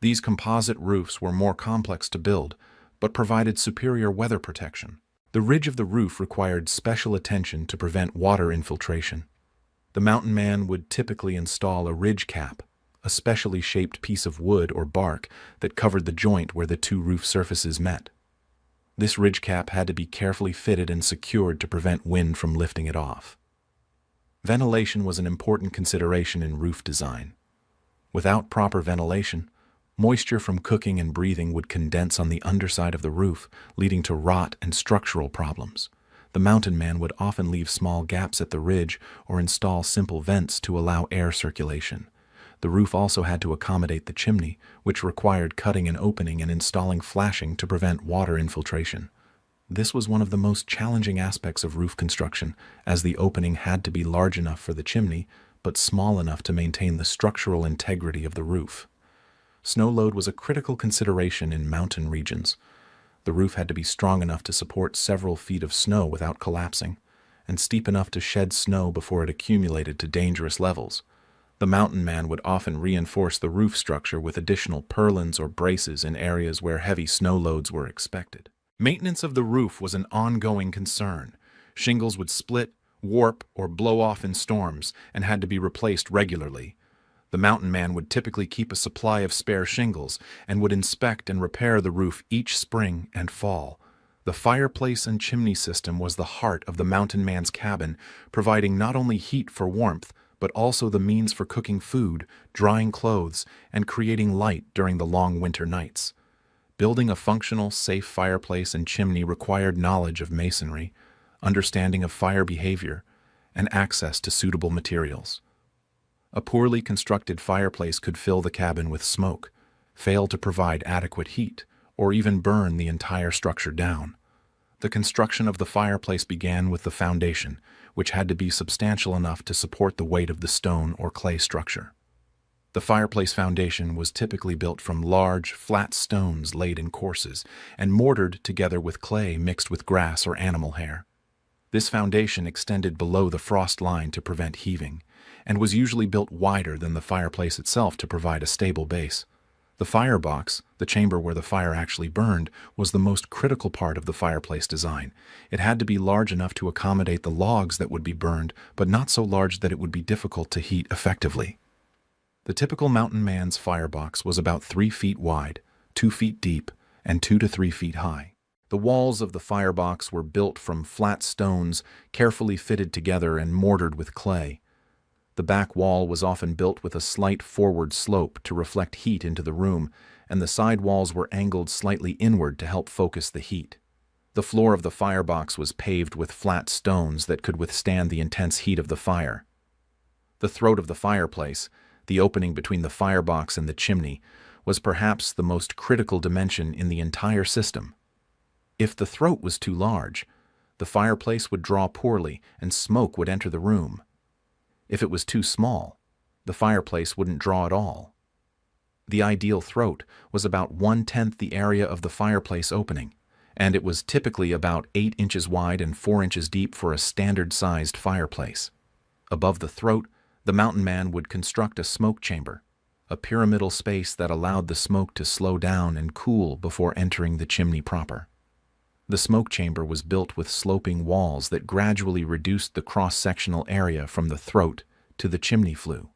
These composite roofs were more complex to build, but provided superior weather protection. The ridge of the roof required special attention to prevent water infiltration. The mountain man would typically install a ridge cap, a specially shaped piece of wood or bark that covered the joint where the two roof surfaces met. This ridge cap had to be carefully fitted and secured to prevent wind from lifting it off. Ventilation was an important consideration in roof design. Without proper ventilation, moisture from cooking and breathing would condense on the underside of the roof, leading to rot and structural problems. The mountain man would often leave small gaps at the ridge or install simple vents to allow air circulation. The roof also had to accommodate the chimney, which required cutting an opening and installing flashing to prevent water infiltration. This was one of the most challenging aspects of roof construction, as the opening had to be large enough for the chimney, but small enough to maintain the structural integrity of the roof. Snow load was a critical consideration in mountain regions. The roof had to be strong enough to support several feet of snow without collapsing, and steep enough to shed snow before it accumulated to dangerous levels. The mountain man would often reinforce the roof structure with additional purlins or braces in areas where heavy snow loads were expected. Maintenance of the roof was an ongoing concern. Shingles would split, warp, or blow off in storms and had to be replaced regularly. The mountain man would typically keep a supply of spare shingles and would inspect and repair the roof each spring and fall. The fireplace and chimney system was the heart of the mountain man's cabin, providing not only heat for warmth, but also the means for cooking food, drying clothes, and creating light during the long winter nights. Building a functional, safe fireplace and chimney required knowledge of masonry, understanding of fire behavior, and access to suitable materials. A poorly constructed fireplace could fill the cabin with smoke, fail to provide adequate heat, or even burn the entire structure down. The construction of the fireplace began with the foundation, which had to be substantial enough to support the weight of the stone or clay structure. The fireplace foundation was typically built from large, flat stones laid in courses and mortared together with clay mixed with grass or animal hair. This foundation extended below the frost line to prevent heaving, and was usually built wider than the fireplace itself to provide a stable base. The firebox, the chamber where the fire actually burned, was the most critical part of the fireplace design. It had to be large enough to accommodate the logs that would be burned, but not so large that it would be difficult to heat effectively. The typical mountain man's firebox was about 3 feet wide, 2 feet deep, and 2 to 3 feet high. The walls of the firebox were built from flat stones, carefully fitted together and mortared with clay. The back wall was often built with a slight forward slope to reflect heat into the room, and the side walls were angled slightly inward to help focus the heat. The floor of the firebox was paved with flat stones that could withstand the intense heat of the fire. The throat of the fireplace, the opening between the firebox and the chimney, was perhaps the most critical dimension in the entire system. If the throat was too large, the fireplace would draw poorly and smoke would enter the room. If it was too small, the fireplace wouldn't draw at all. The ideal throat was about 1/10 the area of the fireplace opening, and it was typically about 8 inches wide and 4 inches deep for a standard-sized fireplace. Above the throat, the mountain man would construct a smoke chamber, a pyramidal space that allowed the smoke to slow down and cool before entering the chimney proper. The smoke chamber was built with sloping walls that gradually reduced the cross-sectional area from the throat to the chimney flue.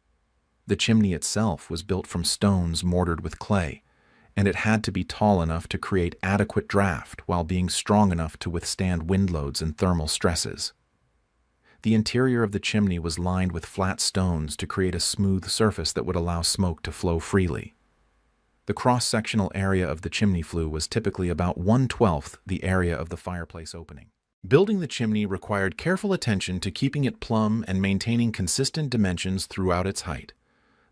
The chimney itself was built from stones mortared with clay, and it had to be tall enough to create adequate draft while being strong enough to withstand wind loads and thermal stresses. The interior of the chimney was lined with flat stones to create a smooth surface that would allow smoke to flow freely. The cross-sectional area of the chimney flue was typically about 1/12 the area of the fireplace opening. Building the chimney required careful attention to keeping it plumb and maintaining consistent dimensions throughout its height.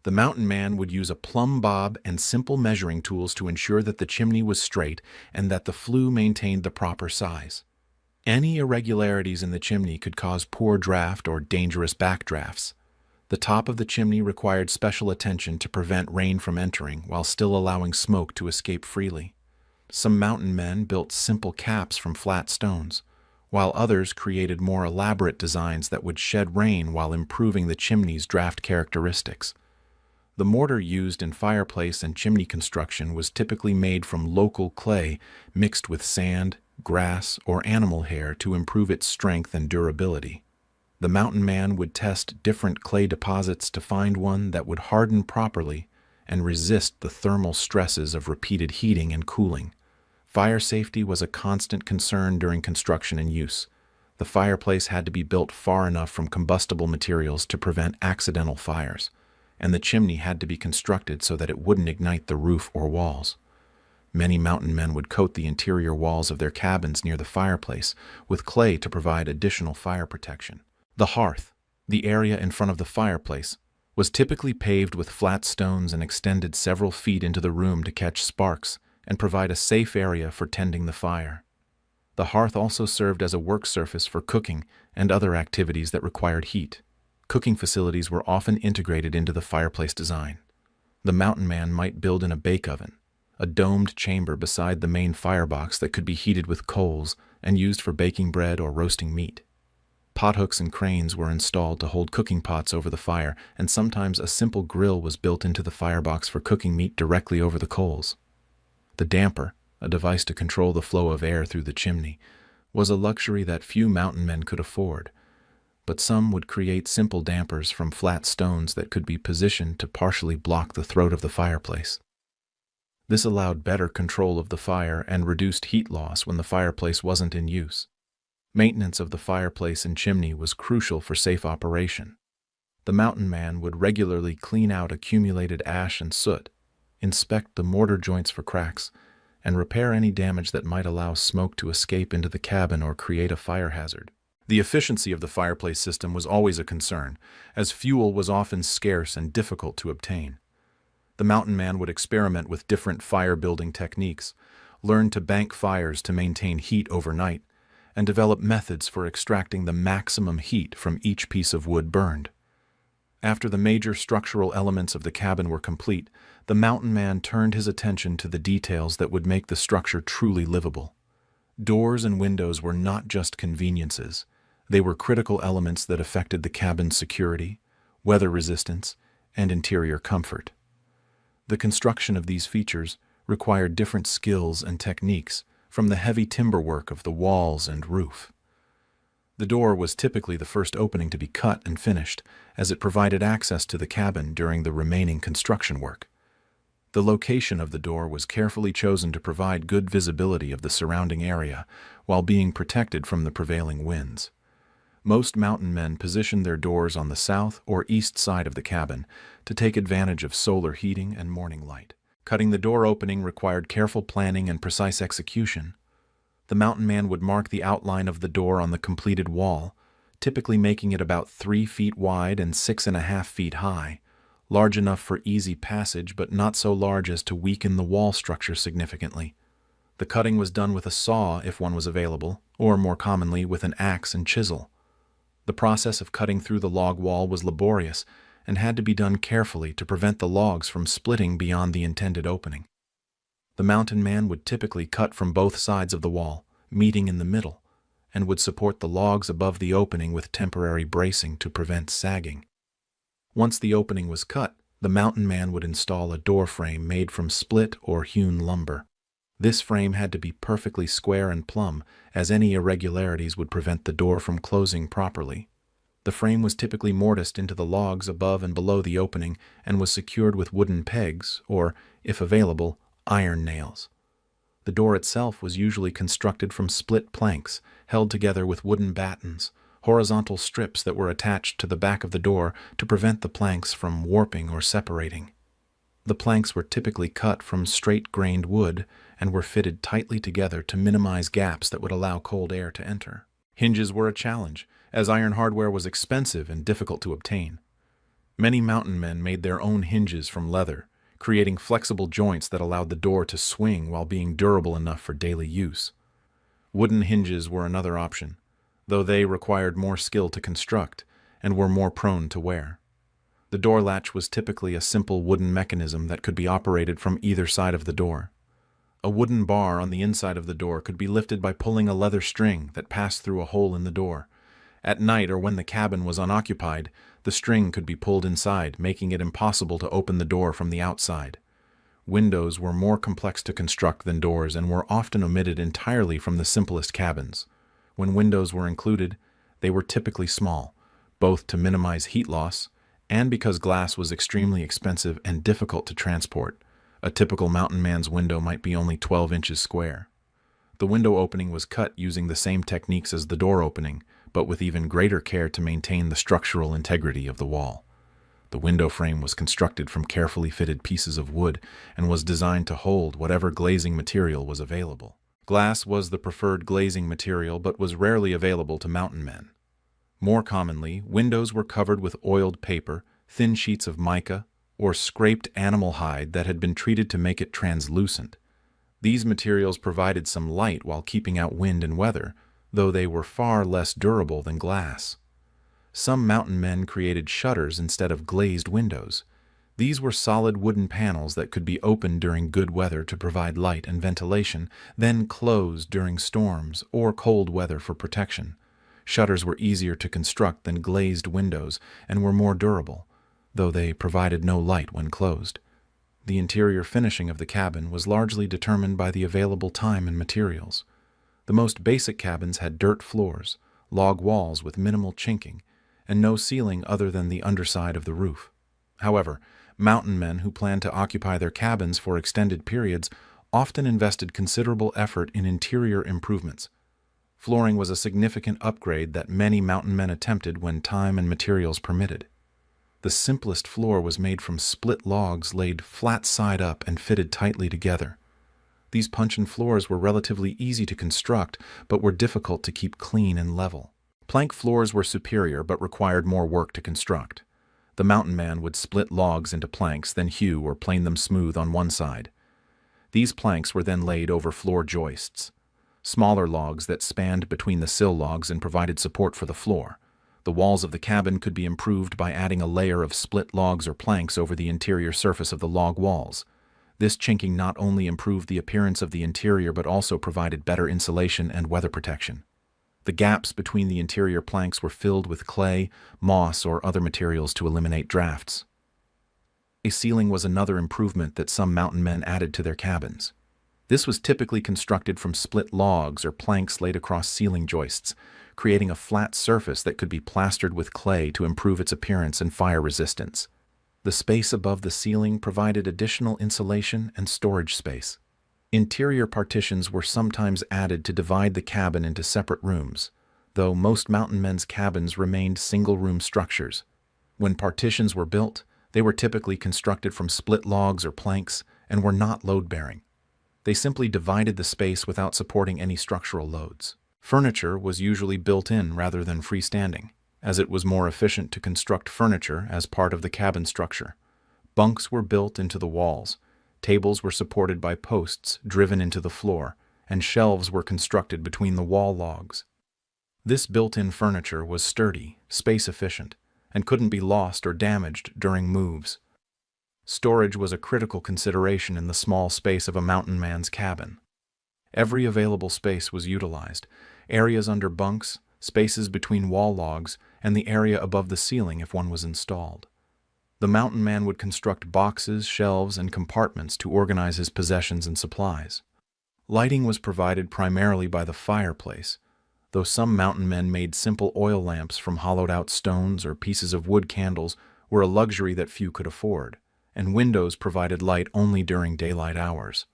The mountain man would use a plumb bob and simple measuring tools to ensure that the chimney was straight and that the flue maintained the proper size. Any irregularities in the chimney could cause poor draft or dangerous backdrafts. The top of the chimney required special attention to prevent rain from entering while still allowing smoke to escape freely. Some mountain men built simple caps from flat stones, while others created more elaborate designs that would shed rain while improving the chimney's draft characteristics. The mortar used in fireplace and chimney construction was typically made from local clay mixed with sand, grass, or animal hair to improve its strength and durability. The mountain man would test different clay deposits to find one that would harden properly and resist the thermal stresses of repeated heating and cooling. Fire safety was a constant concern during construction and use. The fireplace had to be built far enough from combustible materials to prevent accidental fires, and the chimney had to be constructed so that it wouldn't ignite the roof or walls. Many mountain men would coat the interior walls of their cabins near the fireplace with clay to provide additional fire protection. The hearth, the area in front of the fireplace, was typically paved with flat stones and extended several feet into the room to catch sparks and provide a safe area for tending the fire. The hearth also served as a work surface for cooking and other activities that required heat. Cooking facilities were often integrated into the fireplace design. The mountain man might build in a bake oven, a domed chamber beside the main firebox that could be heated with coals and used for baking bread or roasting meat. Pothooks and cranes were installed to hold cooking pots over the fire, and sometimes a simple grill was built into the firebox for cooking meat directly over the coals. The damper, a device to control the flow of air through the chimney, was a luxury that few mountain men could afford, but some would create simple dampers from flat stones that could be positioned to partially block the throat of the fireplace. This allowed better control of the fire and reduced heat loss when the fireplace wasn't in use. Maintenance of the fireplace and chimney was crucial for safe operation. The mountain man would regularly clean out accumulated ash and soot, inspect the mortar joints for cracks, and repair any damage that might allow smoke to escape into the cabin or create a fire hazard. The efficiency of the fireplace system was always a concern, as fuel was often scarce and difficult to obtain. The mountain man would experiment with different fire-building techniques, learn to bank fires to maintain heat overnight, and develop methods for extracting the maximum heat from each piece of wood burned. After the major structural elements of the cabin were complete, the mountain man turned his attention to the details that would make the structure truly livable. Doors and windows were not just conveniences. They were critical elements that affected the cabin's security, weather resistance, and interior comfort. The construction of these features required different skills and techniques, from the heavy timber work of the walls and roof. The door was typically the first opening to be cut and finished, as it provided access to the cabin during the remaining construction work. The location of the door was carefully chosen to provide good visibility of the surrounding area while being protected from the prevailing winds. Most mountain men positioned their doors on the south or east side of the cabin to take advantage of solar heating and morning light. Cutting the door opening required careful planning and precise execution. The mountain man would mark the outline of the door on the completed wall, typically making it about 3 feet wide and 6.5 feet high, large enough for easy passage but not so large as to weaken the wall structure significantly. The cutting was done with a saw if one was available, or more commonly with an axe and chisel. The process of cutting through the log wall was laborious, and had to be done carefully to prevent the logs from splitting beyond the intended opening. The mountain man would typically cut from both sides of the wall, meeting in the middle, and would support the logs above the opening with temporary bracing to prevent sagging. Once the opening was cut, the mountain man would install a door frame made from split or hewn lumber. This frame had to be perfectly square and plumb, as any irregularities would prevent the door from closing properly. The frame was typically mortised into the logs above and below the opening and was secured with wooden pegs or, if available, iron nails. The door itself was usually constructed from split planks, held together with wooden battens, horizontal strips that were attached to the back of the door to prevent the planks from warping or separating. The planks were typically cut from straight-grained wood and were fitted tightly together to minimize gaps that would allow cold air to enter. Hinges were a challenge, as iron hardware was expensive and difficult to obtain. Many mountain men made their own hinges from leather, creating flexible joints that allowed the door to swing while being durable enough for daily use. Wooden hinges were another option, though they required more skill to construct and were more prone to wear. The door latch was typically a simple wooden mechanism that could be operated from either side of the door. A wooden bar on the inside of the door could be lifted by pulling a leather string that passed through a hole in the door. At night or when the cabin was unoccupied, the string could be pulled inside, making it impossible to open the door from the outside. Windows were more complex to construct than doors and were often omitted entirely from the simplest cabins. When windows were included, they were typically small, both to minimize heat loss and because glass was extremely expensive and difficult to transport. A typical mountain man's window might be only 12 inches square. The window opening was cut using the same techniques as the door opening, but with even greater care to maintain the structural integrity of the wall. The window frame was constructed from carefully fitted pieces of wood and was designed to hold whatever glazing material was available. Glass was the preferred glazing material but was rarely available to mountain men. More commonly, windows were covered with oiled paper, thin sheets of mica, or scraped animal hide that had been treated to make it translucent. These materials provided some light while keeping out wind and weather, though they were far less durable than glass. Some mountain men created shutters instead of glazed windows. These were solid wooden panels that could be opened during good weather to provide light and ventilation, then closed during storms or cold weather for protection. Shutters were easier to construct than glazed windows and were more durable, though they provided no light when closed. The interior finishing of the cabin was largely determined by the available time and materials. The most basic cabins had dirt floors, log walls with minimal chinking, and no ceiling other than the underside of the roof. However, mountain men who planned to occupy their cabins for extended periods often invested considerable effort in interior improvements. Flooring was a significant upgrade that many mountain men attempted when time and materials permitted. The simplest floor was made from split logs laid flat side up and fitted tightly together. These puncheon floors were relatively easy to construct, but were difficult to keep clean and level. Plank floors were superior but required more work to construct. The mountain man would split logs into planks, then hew or plane them smooth on one side. These planks were then laid over floor joists, smaller logs that spanned between the sill logs and provided support for the floor. The walls of the cabin could be improved by adding a layer of split logs or planks over the interior surface of the log walls. This chinking not only improved the appearance of the interior but also provided better insulation and weather protection. The gaps between the interior planks were filled with clay, moss, or other materials to eliminate drafts. A ceiling was another improvement that some mountain men added to their cabins. This was typically constructed from split logs or planks laid across ceiling joists, creating a flat surface that could be plastered with clay to improve its appearance and fire resistance. The space above the ceiling provided additional insulation and storage space. Interior partitions were sometimes added to divide the cabin into separate rooms, though most mountain men's cabins remained single-room structures. When partitions were built, they were typically constructed from split logs or planks and were not load-bearing. They simply divided the space without supporting any structural loads. Furniture was usually built in rather than freestanding, as it was more efficient to construct furniture as part of the cabin structure. Bunks were built into the walls, tables were supported by posts driven into the floor, and shelves were constructed between the wall logs. This built-in furniture was sturdy, space-efficient, and couldn't be lost or damaged during moves. Storage was a critical consideration in the small space of a mountain man's cabin. Every available space was utilized: areas under bunks, spaces between wall logs, and the area above the ceiling if one was installed. The mountain man would construct boxes, shelves, and compartments to organize his possessions and supplies. Lighting was provided primarily by the fireplace, though some mountain men made simple oil lamps from hollowed-out stones or pieces of wood. Candles were a luxury that few could afford, and windows provided light only during daylight hours.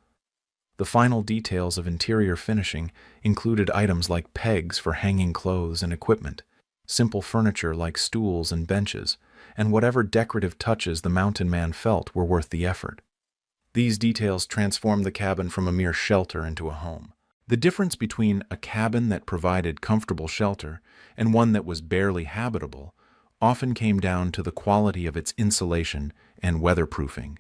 The final details of interior finishing included items like pegs for hanging clothes and equipment, simple furniture like stools and benches, and whatever decorative touches the mountain man felt were worth the effort. These details transformed the cabin from a mere shelter into a home. The difference between a cabin that provided comfortable shelter and one that was barely habitable often came down to the quality of its insulation and weatherproofing.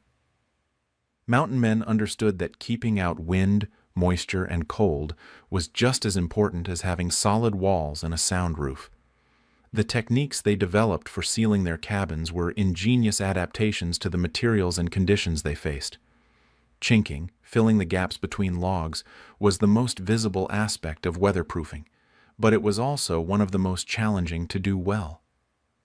Mountain men understood that keeping out wind, moisture, and cold was just as important as having solid walls and a sound roof. The techniques they developed for sealing their cabins were ingenious adaptations to the materials and conditions they faced. Chinking, filling the gaps between logs, was the most visible aspect of weatherproofing, but it was also one of the most challenging to do well.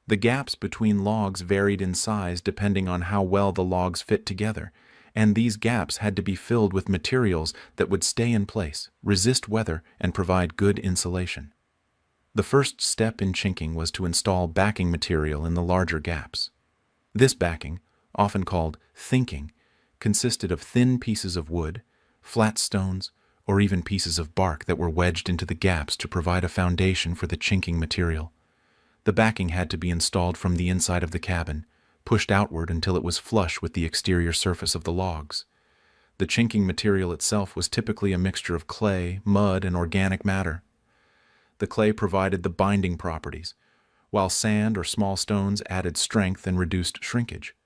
The gaps between logs varied in size depending on how well the logs fit together, and these gaps had to be filled with materials that would stay in place, resist weather, and provide good insulation. The first step in chinking was to install backing material in the larger gaps. This backing, often called thinking, consisted of thin pieces of wood, flat stones, or even pieces of bark that were wedged into the gaps to provide a foundation for the chinking material. The backing had to be installed from the inside of the cabin, pushed outward until it was flush with the exterior surface of the logs. The chinking material itself was typically a mixture of clay, mud, and organic matter. The clay provided the binding properties, while sand or small stones added strength and reduced shrinkage.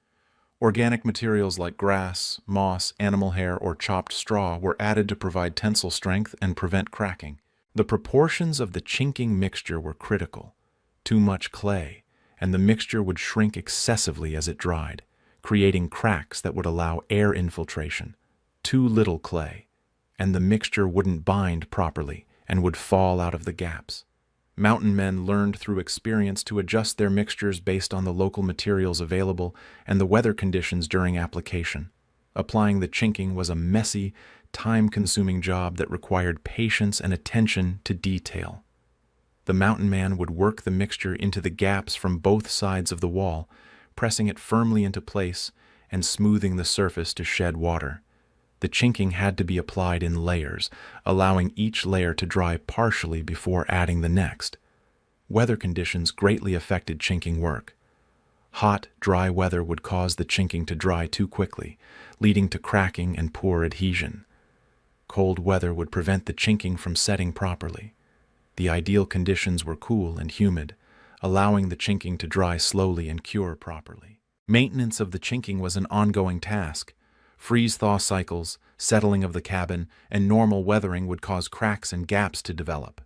Organic materials like grass, moss, animal hair, or chopped straw were added to provide tensile strength and prevent cracking. The proportions of the chinking mixture were critical. Too much clay, and the mixture would shrink excessively as it dried, creating cracks that would allow air infiltration. Too little clay, and the mixture wouldn't bind properly and would fall out of the gaps. Mountain men learned through experience to adjust their mixtures based on the local materials available and the weather conditions during application. Applying the chinking was a messy, time-consuming job that required patience and attention to detail. The mountain man would work the mixture into the gaps from both sides of the wall, pressing it firmly into place and smoothing the surface to shed water. The chinking had to be applied in layers, allowing each layer to dry partially before adding the next. Weather conditions greatly affected chinking work. Hot, dry weather would cause the chinking to dry too quickly, leading to cracking and poor adhesion. Cold weather would prevent the chinking from setting properly. The ideal conditions were cool and humid, allowing the chinking to dry slowly and cure properly. Maintenance of the chinking was an ongoing task. Freeze-thaw cycles, settling of the cabin, and normal weathering would cause cracks and gaps to develop.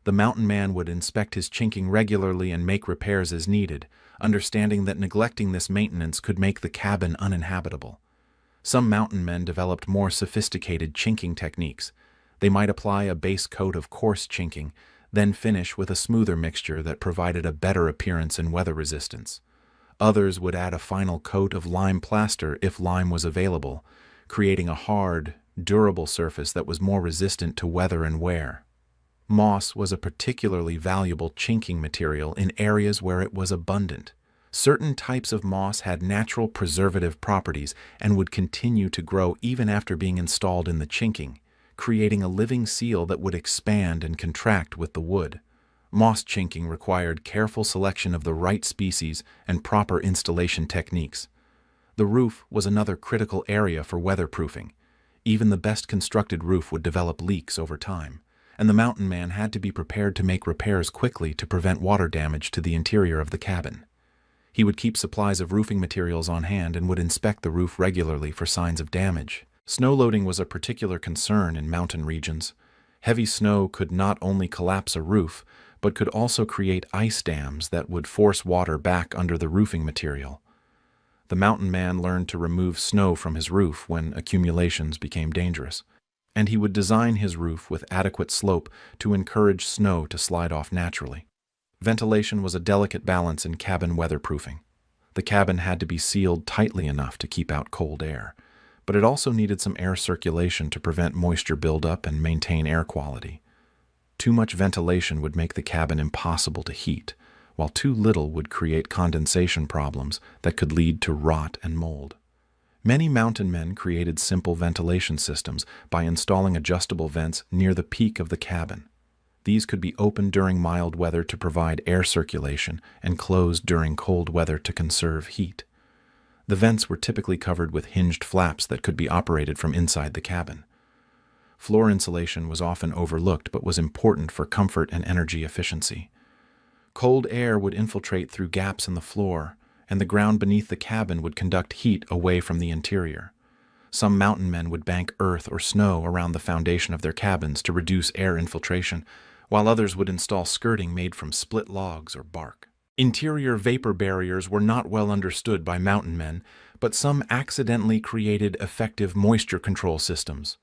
The mountain man would inspect his chinking regularly and make repairs as needed, understanding that neglecting this maintenance could make the cabin uninhabitable. Some mountain men developed more sophisticated chinking techniques. They might apply a base coat of coarse chinking, then finish with a smoother mixture that provided a better appearance and weather resistance. Others would add a final coat of lime plaster if lime was available, creating a hard, durable surface that was more resistant to weather and wear. Moss was a particularly valuable chinking material in areas where it was abundant. Certain types of moss had natural preservative properties and would continue to grow even after being installed in the chinking, creating a living seal that would expand and contract with the wood. Moss chinking required careful selection of the right species and proper installation techniques. The roof was another critical area for weatherproofing. Even the best constructed roof would develop leaks over time, and the mountain man had to be prepared to make repairs quickly to prevent water damage to the interior of the cabin. He would keep supplies of roofing materials on hand and would inspect the roof regularly for signs of damage. Snow loading was a particular concern in mountain regions. Heavy snow could not only collapse a roof, but could also create ice dams that would force water back under the roofing material. The mountain man learned to remove snow from his roof when accumulations became dangerous, and he would design his roof with adequate slope to encourage snow to slide off naturally. Ventilation was a delicate balance in cabin weatherproofing. The cabin had to be sealed tightly enough to keep out cold air, but it also needed some air circulation to prevent moisture buildup and maintain air quality. Too much ventilation would make the cabin impossible to heat, while too little would create condensation problems that could lead to rot and mold. Many mountain men created simple ventilation systems by installing adjustable vents near the peak of the cabin. These could be opened during mild weather to provide air circulation and closed during cold weather to conserve heat. The vents were typically covered with hinged flaps that could be operated from inside the cabin. Floor insulation was often overlooked but was important for comfort and energy efficiency. Cold air would infiltrate through gaps in the floor, and the ground beneath the cabin would conduct heat away from the interior. Some mountain men would bank earth or snow around the foundation of their cabins to reduce air infiltration, while others would install skirting made from split logs or bark. Interior vapor barriers were not well understood by mountain men, but some accidentally created effective moisture control systems.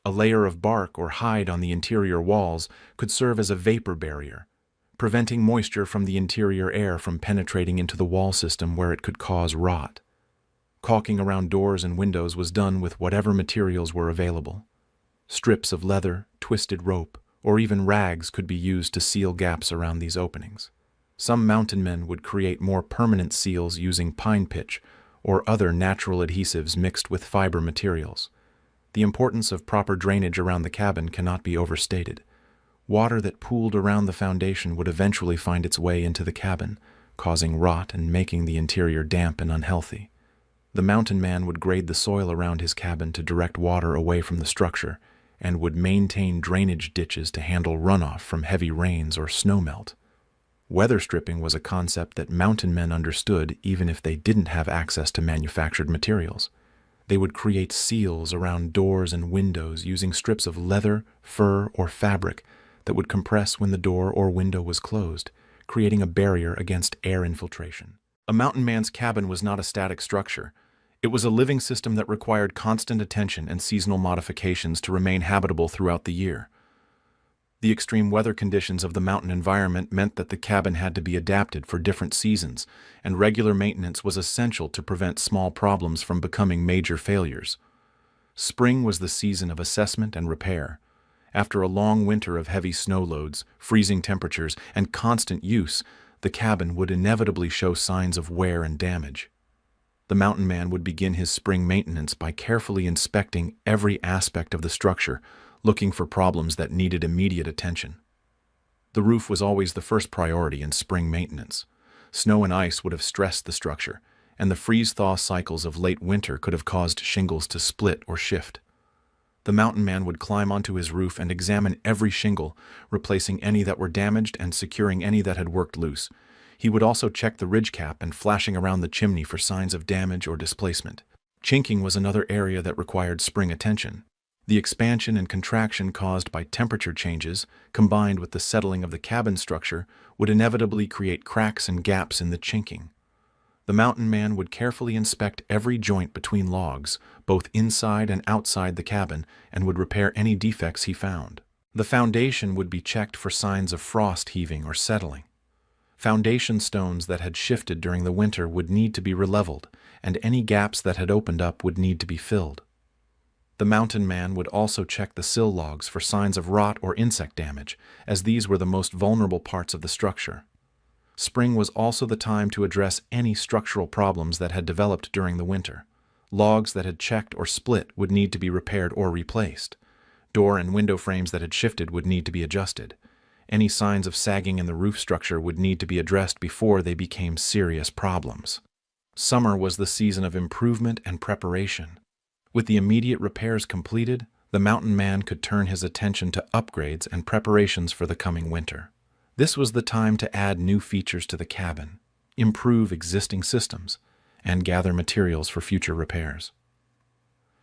A layer of bark or hide on the interior walls could serve as a vapor barrier, preventing moisture from the interior air from penetrating into the wall system where it could cause rot. Caulking around doors and windows was done with whatever materials were available. Strips of leather, twisted rope, or even rags could be used to seal gaps around these openings. Some mountain men would create more permanent seals using pine pitch or other natural adhesives mixed with fiber materials. The importance of proper drainage around the cabin cannot be overstated. Water that pooled around the foundation would eventually find its way into the cabin, causing rot and making the interior damp and unhealthy. The mountain man would grade the soil around his cabin to direct water away from the structure, and would maintain drainage ditches to handle runoff from heavy rains or snowmelt. Weather stripping was a concept that mountain men understood even if they didn't have access to manufactured materials. They would create seals around doors and windows using strips of leather, fur, or fabric that would compress when the door or window was closed, creating a barrier against air infiltration. A mountain man's cabin was not a static structure. It was a living system that required constant attention and seasonal modifications to remain habitable throughout the year. The extreme weather conditions of the mountain environment meant that the cabin had to be adapted for different seasons, and regular maintenance was essential to prevent small problems from becoming major failures. Spring was the season of assessment and repair. After a long winter of heavy snow loads, freezing temperatures, and constant use, the cabin would inevitably show signs of wear and damage. The mountain man would begin his spring maintenance by carefully inspecting every aspect of the structure, looking for problems that needed immediate attention. The roof was always the first priority in spring maintenance. Snow and ice would have stressed the structure, and the freeze-thaw cycles of late winter could have caused shingles to split or shift. The mountain man would climb onto his roof and examine every shingle, replacing any that were damaged and securing any that had worked loose. He would also check the ridge cap and flashing around the chimney for signs of damage or displacement. Chinking was another area that required spring attention. The expansion and contraction caused by temperature changes, combined with the settling of the cabin structure, would inevitably create cracks and gaps in the chinking. The mountain man would carefully inspect every joint between logs, both inside and outside the cabin, and would repair any defects he found. The foundation would be checked for signs of frost heaving or settling. Foundation stones that had shifted during the winter would need to be releveled, and any gaps that had opened up would need to be filled. The mountain man would also check the sill logs for signs of rot or insect damage, as these were the most vulnerable parts of the structure. Spring was also the time to address any structural problems that had developed during the winter. Logs that had checked or split would need to be repaired or replaced. Door and window frames that had shifted would need to be adjusted. Any signs of sagging in the roof structure would need to be addressed before they became serious problems. Summer was the season of improvement and preparation. With the immediate repairs completed, the mountain man could turn his attention to upgrades and preparations for the coming winter. This was the time to add new features to the cabin, improve existing systems, and gather materials for future repairs.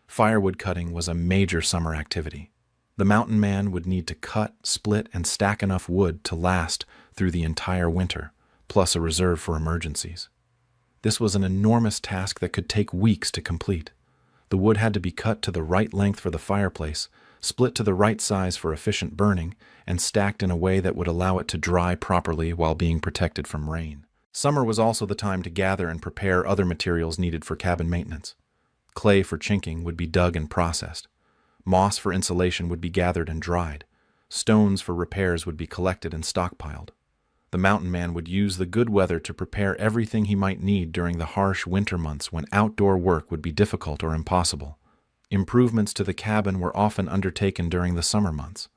Firewood cutting was a major summer activity. The mountain man would need to cut, split, and stack enough wood to last through the entire winter, plus a reserve for emergencies. This was an enormous task that could take weeks to complete. The wood had to be cut to the right length for the fireplace, split to the right size for efficient burning, and stacked in a way that would allow it to dry properly while being protected from rain. Summer was also the time to gather and prepare other materials needed for cabin maintenance. Clay for chinking would be dug and processed. Moss for insulation would be gathered and dried. Stones for repairs would be collected and stockpiled. The mountain man would use the good weather to prepare everything he might need during the harsh winter months when outdoor work would be difficult or impossible. Improvements to the cabin were often undertaken during the summer months.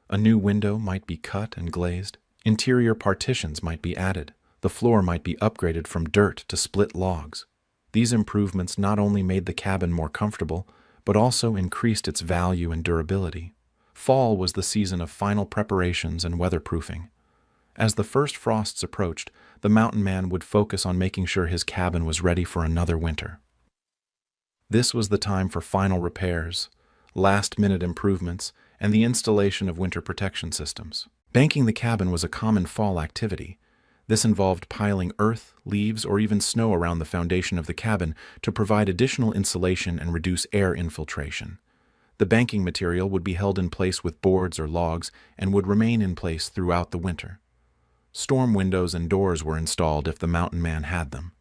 A new window might be cut and glazed. Interior partitions might be added. The floor might be upgraded from dirt to split logs. These improvements not only made the cabin more comfortable, but also increased its value and durability. Fall was the season of final preparations and weatherproofing. As the first frosts approached, the mountain man would focus on making sure his cabin was ready for another winter. This was the time for final repairs, last-minute improvements, and the installation of winter protection systems. Banking the cabin was a common fall activity. This involved piling earth, leaves, or even snow around the foundation of the cabin to provide additional insulation and reduce air infiltration. The banking material would be held in place with boards or logs and would remain in place throughout the winter. Storm windows and doors were installed if the mountain man had them.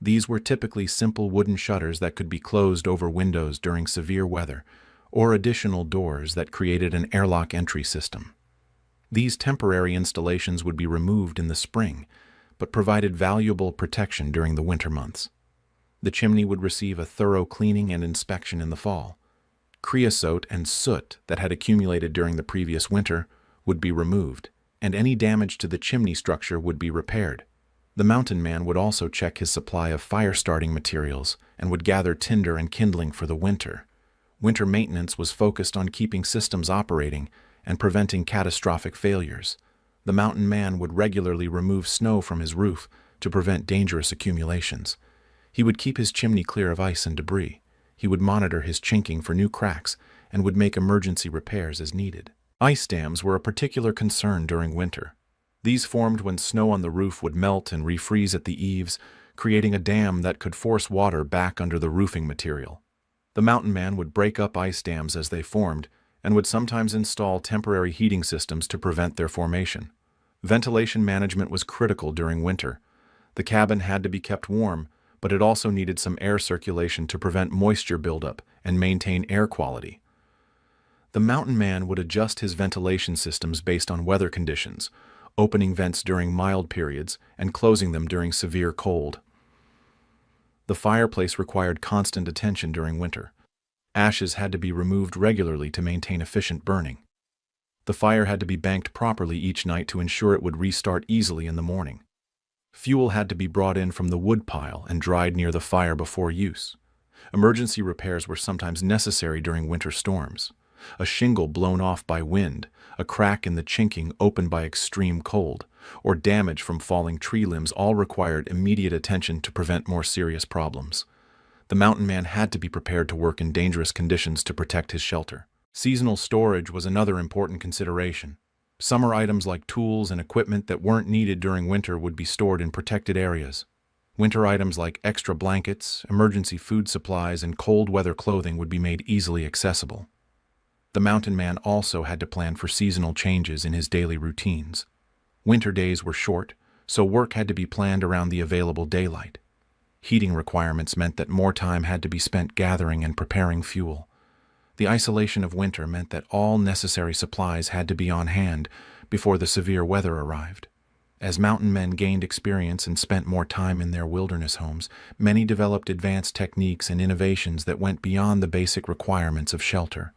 These were typically simple wooden shutters that could be closed over windows during severe weather, or additional doors that created an airlock entry system. These temporary installations would be removed in the spring, but provided valuable protection during the winter months. The chimney would receive a thorough cleaning and inspection in the fall. Creosote and soot that had accumulated during the previous winter would be removed, and any damage to the chimney structure would be repaired. The mountain man would also check his supply of fire-starting materials and would gather tinder and kindling for the winter. Winter maintenance was focused on keeping systems operating and preventing catastrophic failures. The mountain man would regularly remove snow from his roof to prevent dangerous accumulations. He would keep his chimney clear of ice and debris. He would monitor his chinking for new cracks and would make emergency repairs as needed. Ice dams were a particular concern during winter. These formed when snow on the roof would melt and refreeze at the eaves, creating a dam that could force water back under the roofing material. The mountain man would break up ice dams as they formed and would sometimes install temporary heating systems to prevent their formation. Ventilation management was critical during winter. The cabin had to be kept warm, but it also needed some air circulation to prevent moisture buildup and maintain air quality. The mountain man would adjust his ventilation systems based on weather conditions, opening vents during mild periods and closing them during severe cold. The fireplace required constant attention during winter. Ashes had to be removed regularly to maintain efficient burning. The fire had to be banked properly each night to ensure it would restart easily in the morning. Fuel had to be brought in from the wood pile and dried near the fire before use. Emergency repairs were sometimes necessary during winter storms. A shingle blown off by wind, a crack in the chinking opened by extreme cold, or damage from falling tree limbs all required immediate attention to prevent more serious problems. The mountain man had to be prepared to work in dangerous conditions to protect his shelter. Seasonal storage was another important consideration. Summer items like tools and equipment that weren't needed during winter would be stored in protected areas. Winter items like extra blankets, emergency food supplies, and cold weather clothing would be made easily accessible. The mountain man also had to plan for seasonal changes in his daily routines. Winter days were short, so work had to be planned around the available daylight. Heating requirements meant that more time had to be spent gathering and preparing fuel. The isolation of winter meant that all necessary supplies had to be on hand before the severe weather arrived. As mountain men gained experience and spent more time in their wilderness homes, many developed advanced techniques and innovations that went beyond the basic requirements of shelter.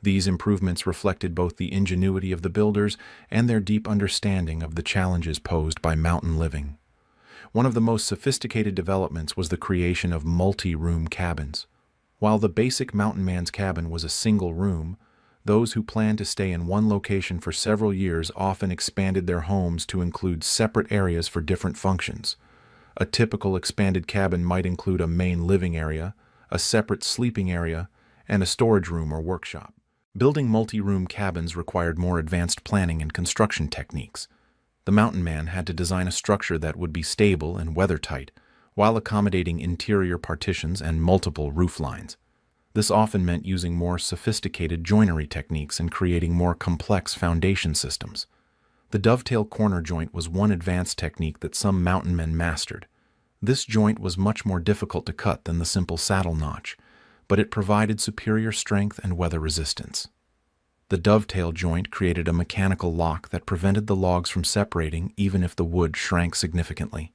These improvements reflected both the ingenuity of the builders and their deep understanding of the challenges posed by mountain living. One of the most sophisticated developments was the creation of multi-room cabins. While the basic mountain man's cabin was a single room, those who planned to stay in one location for several years often expanded their homes to include separate areas for different functions. A typical expanded cabin might include a main living area, a separate sleeping area, and a storage room or workshop. Building multi-room cabins required more advanced planning and construction techniques. The mountain man had to design a structure that would be stable and weather-tight, while accommodating interior partitions and multiple roof lines. This often meant using more sophisticated joinery techniques and creating more complex foundation systems. The dovetail corner joint was one advanced technique that some mountain men mastered. This joint was much more difficult to cut than the simple saddle notch, but it provided superior strength and weather resistance. The dovetail joint created a mechanical lock that prevented the logs from separating even if the wood shrank significantly,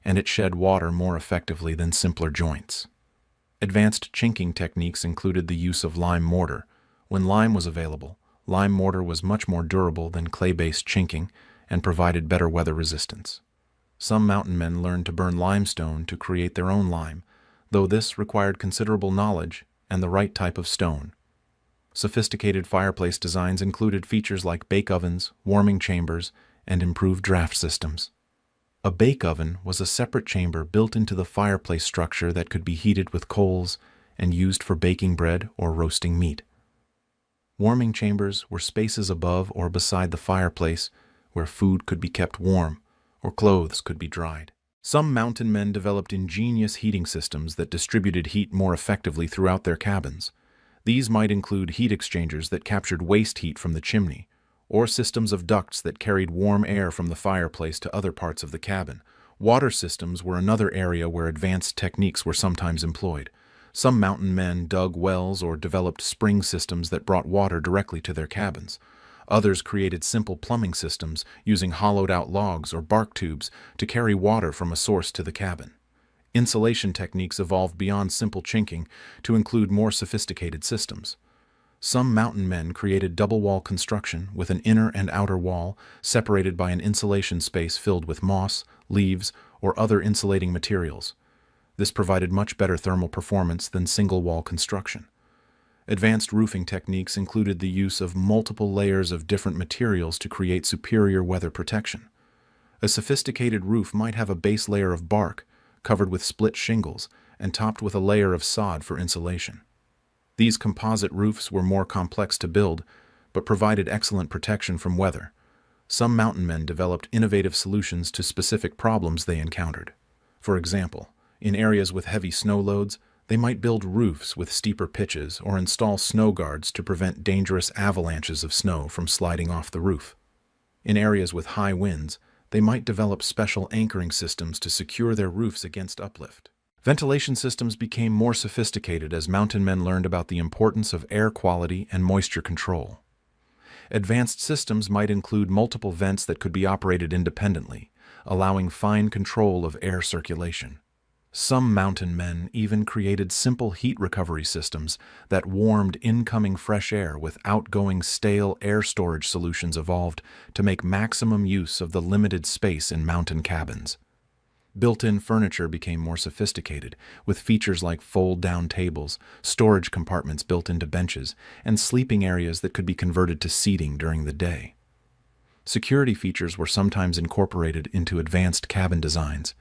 and it shed water more effectively than simpler joints. Advanced chinking techniques included the use of lime mortar. When lime was available, lime mortar was much more durable than clay-based chinking and provided better weather resistance. Some mountain men learned to burn limestone to create their own lime, though this required considerable knowledge and the right type of stone. Sophisticated fireplace designs included features like bake ovens, warming chambers, and improved draft systems. A bake oven was a separate chamber built into the fireplace structure that could be heated with coals and used for baking bread or roasting meat. Warming chambers were spaces above or beside the fireplace where food could be kept warm or clothes could be dried. Some mountain men developed ingenious heating systems that distributed heat more effectively throughout their cabins. These might include heat exchangers that captured waste heat from the chimney, or systems of ducts that carried warm air from the fireplace to other parts of the cabin. Water systems were another area where advanced techniques were sometimes employed. Some mountain men dug wells or developed spring systems that brought water directly to their cabins. Others created simple plumbing systems using hollowed-out logs or bark tubes to carry water from a source to the cabin. Insulation techniques evolved beyond simple chinking to include more sophisticated systems. Some mountain men created double-wall construction with an inner and outer wall separated by an insulation space filled with moss, leaves, or other insulating materials. This provided much better thermal performance than single-wall construction. Advanced roofing techniques included the use of multiple layers of different materials to create superior weather protection. A sophisticated roof might have a base layer of bark, covered with split shingles, and topped with a layer of sod for insulation. These composite roofs were more complex to build, but provided excellent protection from weather. Some mountain men developed innovative solutions to specific problems they encountered. For example, in areas with heavy snow loads, they might build roofs with steeper pitches or install snow guards to prevent dangerous avalanches of snow from sliding off the roof. In areas with high winds, they might develop special anchoring systems to secure their roofs against uplift. Ventilation systems became more sophisticated as mountain men learned about the importance of air quality and moisture control. Advanced systems might include multiple vents that could be operated independently, allowing fine control of air circulation. Some mountain men even created simple heat recovery systems that warmed incoming fresh air with outgoing stale air storage solutions evolved to make maximum use of the limited space in mountain cabins. Built-in furniture became more sophisticated, with features like fold-down tables, storage compartments built into benches, and sleeping areas that could be converted to seating during the day. Security features were sometimes incorporated into advanced cabin designs.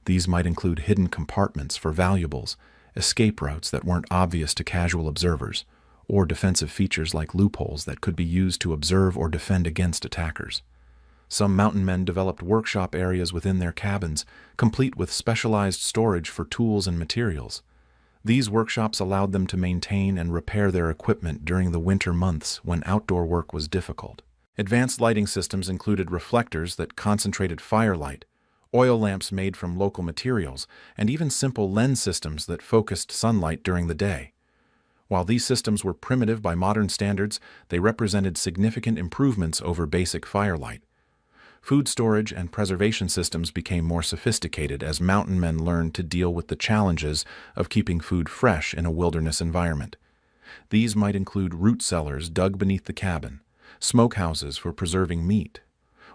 These might include hidden compartments for valuables, escape routes that weren't obvious to casual observers, or defensive features like loopholes that could be used to observe or defend against attackers. Some mountain men developed workshop areas within their cabins, complete with specialized storage for tools and materials. These workshops allowed them to maintain and repair their equipment during the winter months when outdoor work was difficult. Advanced lighting systems included reflectors that concentrated firelight, oil lamps made from local materials, and even simple lens systems that focused sunlight during the day. While these systems were primitive by modern standards, they represented significant improvements over basic firelight. Food storage and preservation systems became more sophisticated as mountain men learned to deal with the challenges of keeping food fresh in a wilderness environment. These might include root cellars dug beneath the cabin, smokehouses for preserving meat,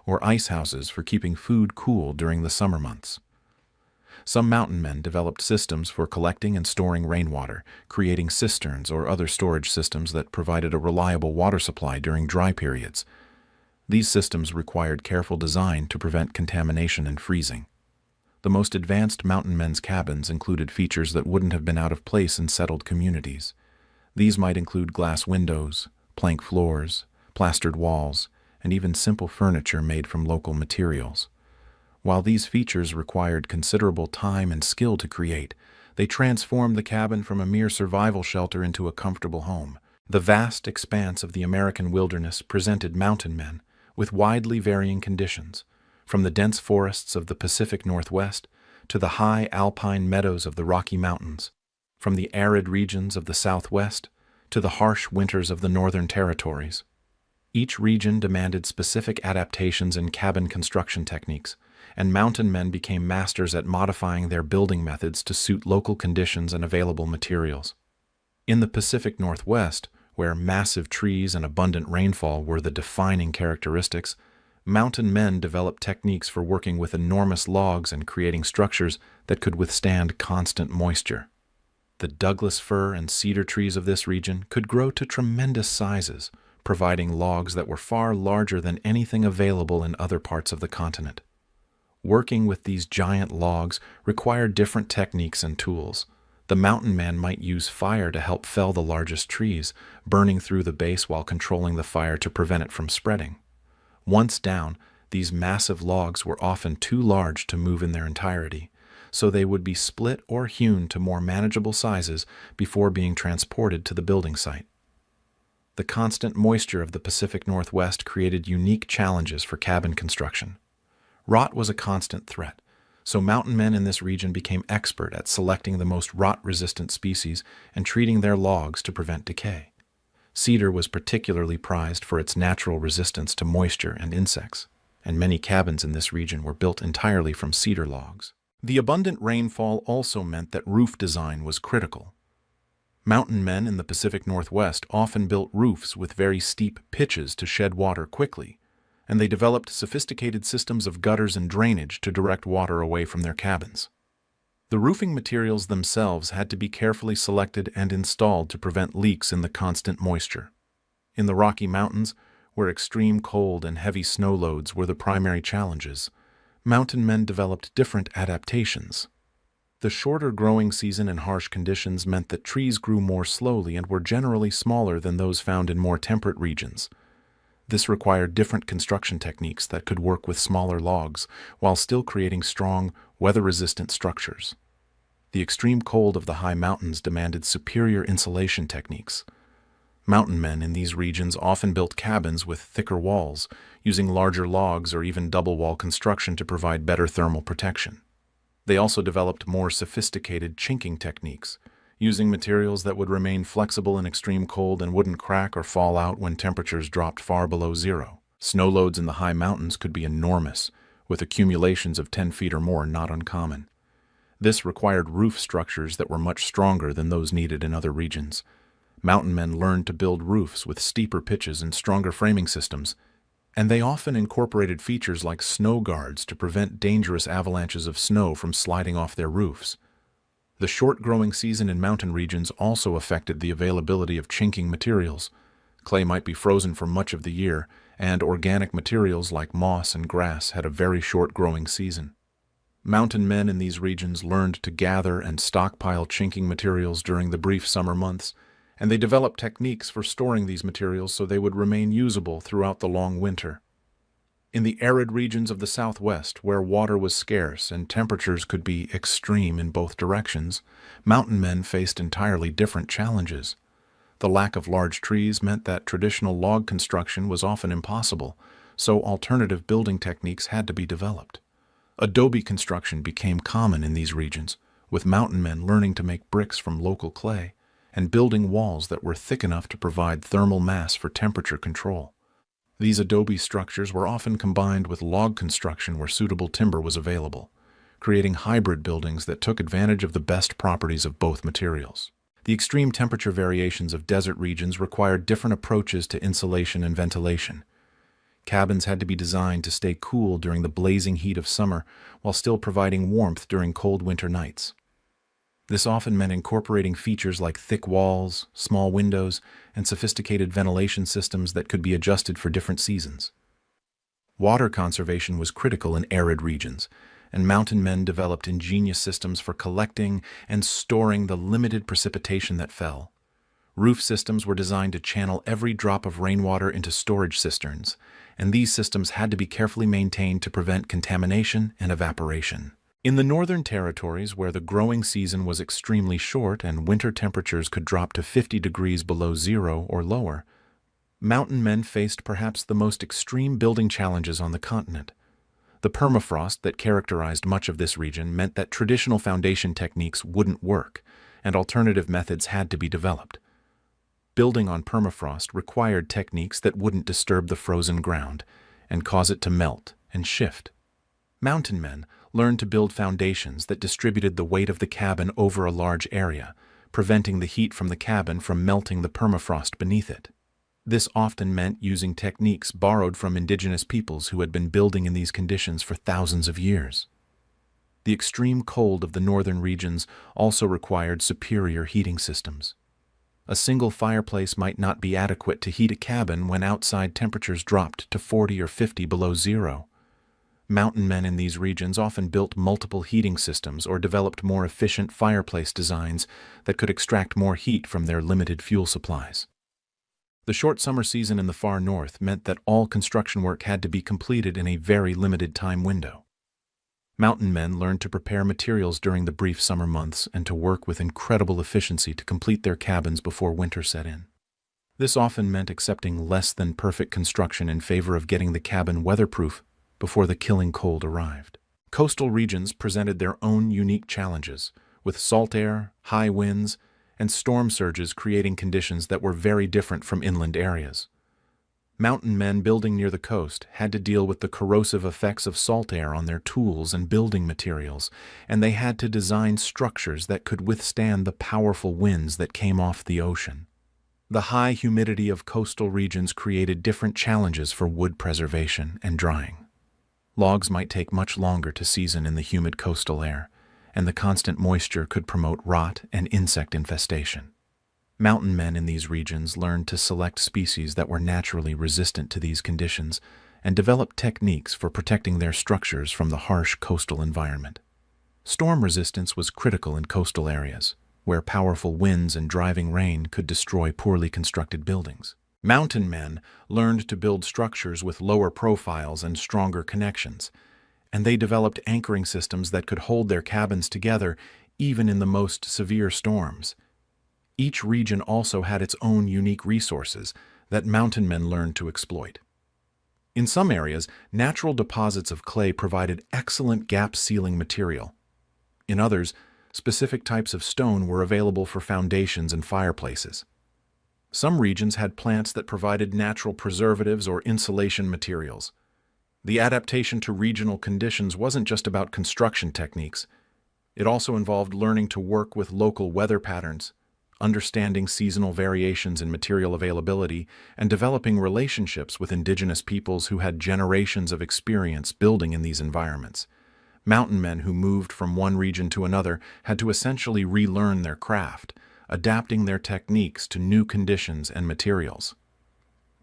or ice houses for keeping food cool during the summer months. Some mountain men developed systems for collecting and storing rainwater, creating cisterns or other storage systems that provided a reliable water supply during dry periods. These systems required careful design to prevent contamination and freezing. The most advanced mountain men's cabins included features that wouldn't have been out of place in settled communities. These might include glass windows, plank floors, plastered walls, and even simple furniture made from local materials. While these features required considerable time and skill to create, they transformed the cabin from a mere survival shelter into a comfortable home. The vast expanse of the American wilderness presented mountain men with widely varying conditions, from the dense forests of the Pacific Northwest to the high alpine meadows of the Rocky Mountains, from the arid regions of the Southwest to the harsh winters of the Northern Territories. Each region demanded specific adaptations in cabin construction techniques, and mountain men became masters at modifying their building methods to suit local conditions and available materials. In the Pacific Northwest, where massive trees and abundant rainfall were the defining characteristics, mountain men developed techniques for working with enormous logs and creating structures that could withstand constant moisture. The Douglas fir and cedar trees of this region could grow to tremendous sizes, providing logs that were far larger than anything available in other parts of the continent. Working with these giant logs required different techniques and tools. The mountain man might use fire to help fell the largest trees, burning through the base while controlling the fire to prevent it from spreading. Once down, these massive logs were often too large to move in their entirety, so they would be split or hewn to more manageable sizes before being transported to the building site. The constant moisture of the Pacific Northwest created unique challenges for cabin construction. Rot was a constant threat, so mountain men in this region became expert at selecting the most rot-resistant species and treating their logs to prevent decay. Cedar was particularly prized for its natural resistance to moisture and insects, and many cabins in this region were built entirely from cedar logs. The abundant rainfall also meant that roof design was critical. Mountain men in the Pacific Northwest often built roofs with very steep pitches to shed water quickly, and they developed sophisticated systems of gutters and drainage to direct water away from their cabins. The roofing materials themselves had to be carefully selected and installed to prevent leaks in the constant moisture. In the Rocky Mountains, where extreme cold and heavy snow loads were the primary challenges, mountain men developed different adaptations. The shorter growing season and harsh conditions meant that trees grew more slowly and were generally smaller than those found in more temperate regions. This required different construction techniques that could work with smaller logs while still creating strong, weather-resistant structures. The extreme cold of the high mountains demanded superior insulation techniques. Mountain men in these regions often built cabins with thicker walls, using larger logs or even double-wall construction to provide better thermal protection. They also developed more sophisticated chinking techniques, using materials that would remain flexible in extreme cold and wouldn't crack or fall out when temperatures dropped far below zero. Snow loads in the high mountains could be enormous, with accumulations of 10 feet or more not uncommon. This required roof structures that were much stronger than those needed in other regions. Mountain men learned to build roofs with steeper pitches and stronger framing systems, and they often incorporated features like snow guards to prevent dangerous avalanches of snow from sliding off their roofs. The short growing season in mountain regions also affected the availability of chinking materials. Clay might be frozen for much of the year, and organic materials like moss and grass had a very short growing season. Mountain men in these regions learned to gather and stockpile chinking materials during the brief summer months, and they developed techniques for storing these materials so they would remain usable throughout the long winter. In the arid regions of the Southwest, where water was scarce and temperatures could be extreme in both directions, mountain men faced entirely different challenges. The lack of large trees meant that traditional log construction was often impossible, so alternative building techniques had to be developed. Adobe construction became common in these regions, with mountain men learning to make bricks from local clay and building walls that were thick enough to provide thermal mass for temperature control. These adobe structures were often combined with log construction where suitable timber was available, creating hybrid buildings that took advantage of the best properties of both materials. The extreme temperature variations of desert regions required different approaches to insulation and ventilation. Cabins had to be designed to stay cool during the blazing heat of summer while still providing warmth during cold winter nights. This often meant incorporating features like thick walls, small windows, and sophisticated ventilation systems that could be adjusted for different seasons. Water conservation was critical in arid regions, and mountain men developed ingenious systems for collecting and storing the limited precipitation that fell. Roof systems were designed to channel every drop of rainwater into storage cisterns, and these systems had to be carefully maintained to prevent contamination and evaporation. In the northern territories, where the growing season was extremely short and winter temperatures could drop to 50 degrees below zero or lower, mountain men faced perhaps the most extreme building challenges on the continent. The permafrost that characterized much of this region meant that traditional foundation techniques wouldn't work, and alternative methods had to be developed. Building on permafrost required techniques that wouldn't disturb the frozen ground and cause it to melt and shift. Mountain men learned to build foundations that distributed the weight of the cabin over a large area, preventing the heat from the cabin from melting the permafrost beneath it. This often meant using techniques borrowed from indigenous peoples who had been building in these conditions for thousands of years. The extreme cold of the northern regions also required superior heating systems. A single fireplace might not be adequate to heat a cabin when outside temperatures dropped to 40 or 50 below zero. Mountain men in these regions often built multiple heating systems or developed more efficient fireplace designs that could extract more heat from their limited fuel supplies. The short summer season in the far north meant that all construction work had to be completed in a very limited time window. Mountain men learned to prepare materials during the brief summer months and to work with incredible efficiency to complete their cabins before winter set in. This often meant accepting less than perfect construction in favor of getting the cabin weatherproof before the killing cold arrived. Coastal regions presented their own unique challenges, with salt air, high winds, and storm surges creating conditions that were very different from inland areas. Mountain men building near the coast had to deal with the corrosive effects of salt air on their tools and building materials, and they had to design structures that could withstand the powerful winds that came off the ocean. The high humidity of coastal regions created different challenges for wood preservation and drying. Logs might take much longer to season in the humid coastal air, and the constant moisture could promote rot and insect infestation. Mountain men in these regions learned to select species that were naturally resistant to these conditions and developed techniques for protecting their structures from the harsh coastal environment. Storm resistance was critical in coastal areas, where powerful winds and driving rain could destroy poorly constructed buildings. Mountain men learned to build structures with lower profiles and stronger connections, and they developed anchoring systems that could hold their cabins together even in the most severe storms. Each region also had its own unique resources that mountain men learned to exploit. In some areas, natural deposits of clay provided excellent gap-sealing material. In others, specific types of stone were available for foundations and fireplaces. Some regions had plants that provided natural preservatives or insulation materials. The adaptation to regional conditions wasn't just about construction techniques. It also involved learning to work with local weather patterns, understanding seasonal variations in material availability, and developing relationships with indigenous peoples who had generations of experience building in these environments. Mountain men who moved from one region to another had to essentially relearn their craft, adapting their techniques to new conditions and materials.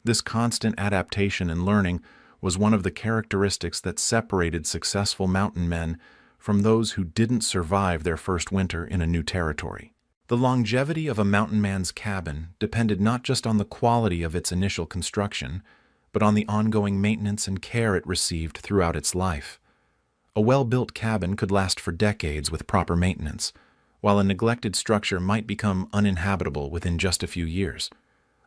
This constant adaptation and learning was one of the characteristics that separated successful mountain men from those who didn't survive their first winter in a new territory. The longevity of a mountain man's cabin depended not just on the quality of its initial construction, but on the ongoing maintenance and care it received throughout its life. A well-built cabin could last for decades with proper maintenance, while a neglected structure might become uninhabitable within just a few years.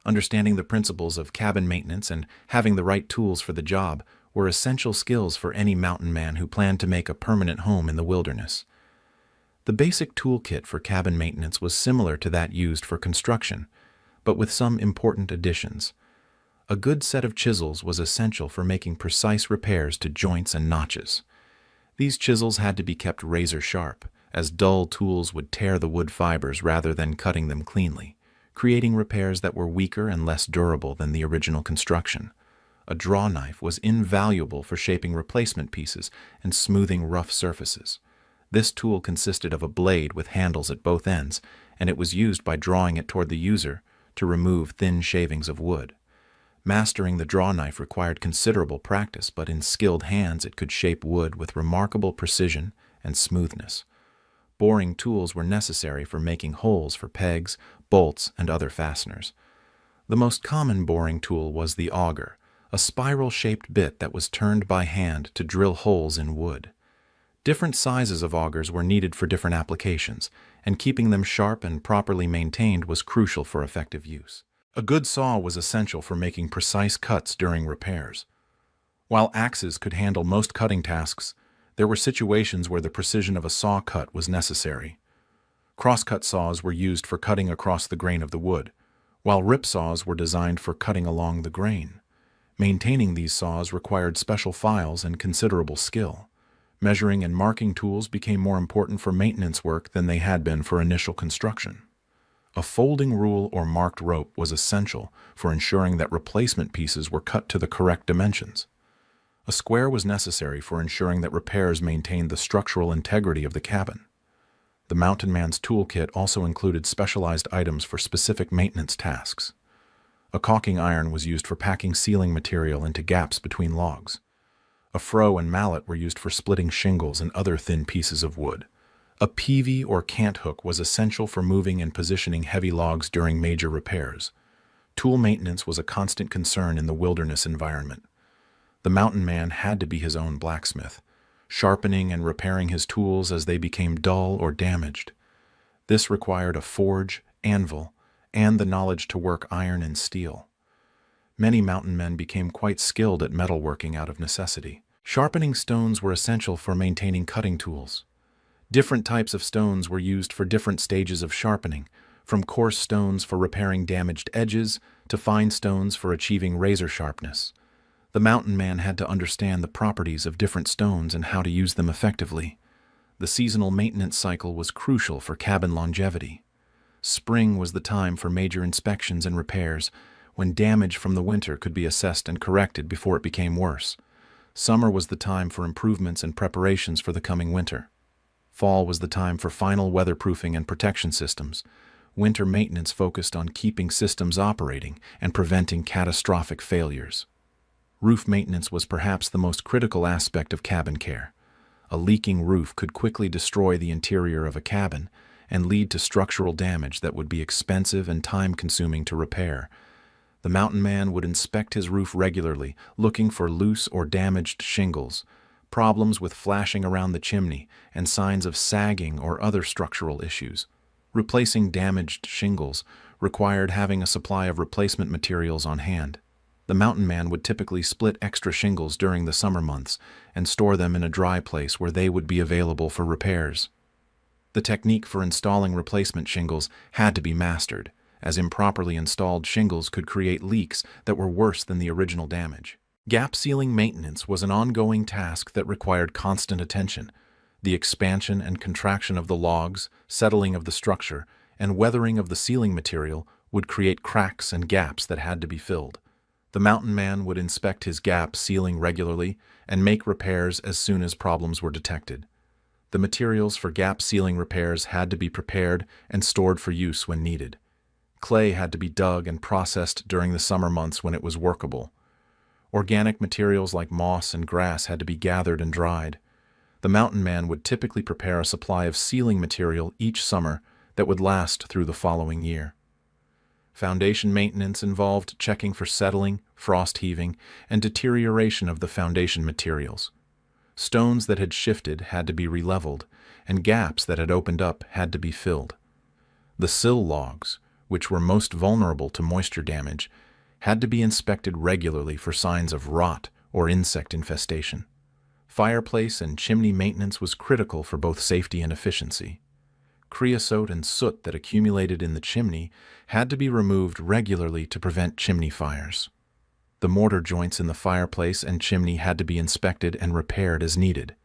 Understanding the principles of cabin maintenance and having the right tools for the job were essential skills for any mountain man who planned to make a permanent home in the wilderness. The basic toolkit for cabin maintenance was similar to that used for construction, but with some important additions. A good set of chisels was essential for making precise repairs to joints and notches. These chisels had to be kept razor sharp, as dull tools would tear the wood fibers rather than cutting them cleanly, creating repairs that were weaker and less durable than the original construction. A draw knife was invaluable for shaping replacement pieces and smoothing rough surfaces. This tool consisted of a blade with handles at both ends, and it was used by drawing it toward the user to remove thin shavings of wood. Mastering the draw knife required considerable practice, but in skilled hands it could shape wood with remarkable precision and smoothness. Boring tools were necessary for making holes for pegs, bolts, and other fasteners. The most common boring tool was the auger, a spiral-shaped bit that was turned by hand to drill holes in wood. Different sizes of augers were needed for different applications, and keeping them sharp and properly maintained was crucial for effective use. A good saw was essential for making precise cuts during repairs. While axes could handle most cutting tasks, there were situations where the precision of a saw cut was necessary. Crosscut saws were used for cutting across the grain of the wood, while rip saws were designed for cutting along the grain. Maintaining these saws required special files and considerable skill. Measuring and marking tools became more important for maintenance work than they had been for initial construction. A folding rule or marked rope was essential for ensuring that replacement pieces were cut to the correct dimensions. A square was necessary for ensuring that repairs maintained the structural integrity of the cabin. The mountain man's toolkit also included specialized items for specific maintenance tasks. A caulking iron was used for packing ceiling material into gaps between logs. A froe and mallet were used for splitting shingles and other thin pieces of wood. A peavey or cant hook was essential for moving and positioning heavy logs during major repairs. Tool maintenance was a constant concern in the wilderness environment. The mountain man had to be his own blacksmith, sharpening and repairing his tools as they became dull or damaged. This required a forge, anvil, and the knowledge to work iron and steel. Many mountain men became quite skilled at metalworking out of necessity. Sharpening stones were essential for maintaining cutting tools. Different types of stones were used for different stages of sharpening, from coarse stones for repairing damaged edges to fine stones for achieving razor sharpness. The mountain man had to understand the properties of different stones and how to use them effectively. The seasonal maintenance cycle was crucial for cabin longevity. Spring was the time for major inspections and repairs, when damage from the winter could be assessed and corrected before it became worse. Summer was the time for improvements and preparations for the coming winter. Fall was the time for final weatherproofing and protection systems. Winter maintenance focused on keeping systems operating and preventing catastrophic failures. Roof maintenance was perhaps the most critical aspect of cabin care. A leaking roof could quickly destroy the interior of a cabin and lead to structural damage that would be expensive and time-consuming to repair. The mountain man would inspect his roof regularly, looking for loose or damaged shingles, problems with flashing around the chimney, and signs of sagging or other structural issues. Replacing damaged shingles required having a supply of replacement materials on hand. The mountain man would typically split extra shingles during the summer months and store them in a dry place where they would be available for repairs. The technique for installing replacement shingles had to be mastered, as improperly installed shingles could create leaks that were worse than the original damage. Gap sealing maintenance was an ongoing task that required constant attention. The expansion and contraction of the logs, settling of the structure, and weathering of the ceiling material would create cracks and gaps that had to be filled. The mountain man would inspect his gap ceiling regularly and make repairs as soon as problems were detected. The materials for gap sealing repairs had to be prepared and stored for use when needed. Clay had to be dug and processed during the summer months when it was workable. Organic materials like moss and grass had to be gathered and dried. The mountain man would typically prepare a supply of sealing material each summer that would last through the following year. Foundation maintenance involved checking for settling, frost heaving, and deterioration of the foundation materials. Stones that had shifted had to be releveled, and gaps that had opened up had to be filled. The sill logs, which were most vulnerable to moisture damage, had to be inspected regularly for signs of rot or insect infestation. Fireplace and chimney maintenance was critical for both safety and efficiency. Creosote and soot that accumulated in the chimney had to be removed regularly to prevent chimney fires. The mortar joints in the fireplace and chimney had to be inspected and repaired as needed.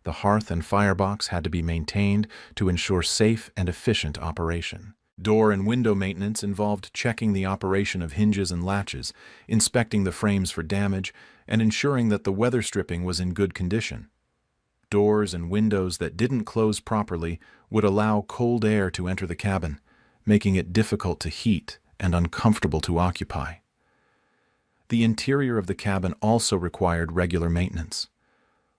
The hearth and firebox had to be maintained to ensure safe and efficient operation. Door and window maintenance involved checking the operation of hinges and latches, inspecting the frames for damage, and ensuring that the weather stripping was in good condition. Doors and windows that didn't close properly would allow cold air to enter the cabin, making it difficult to heat and uncomfortable to occupy. The interior of the cabin also required regular maintenance.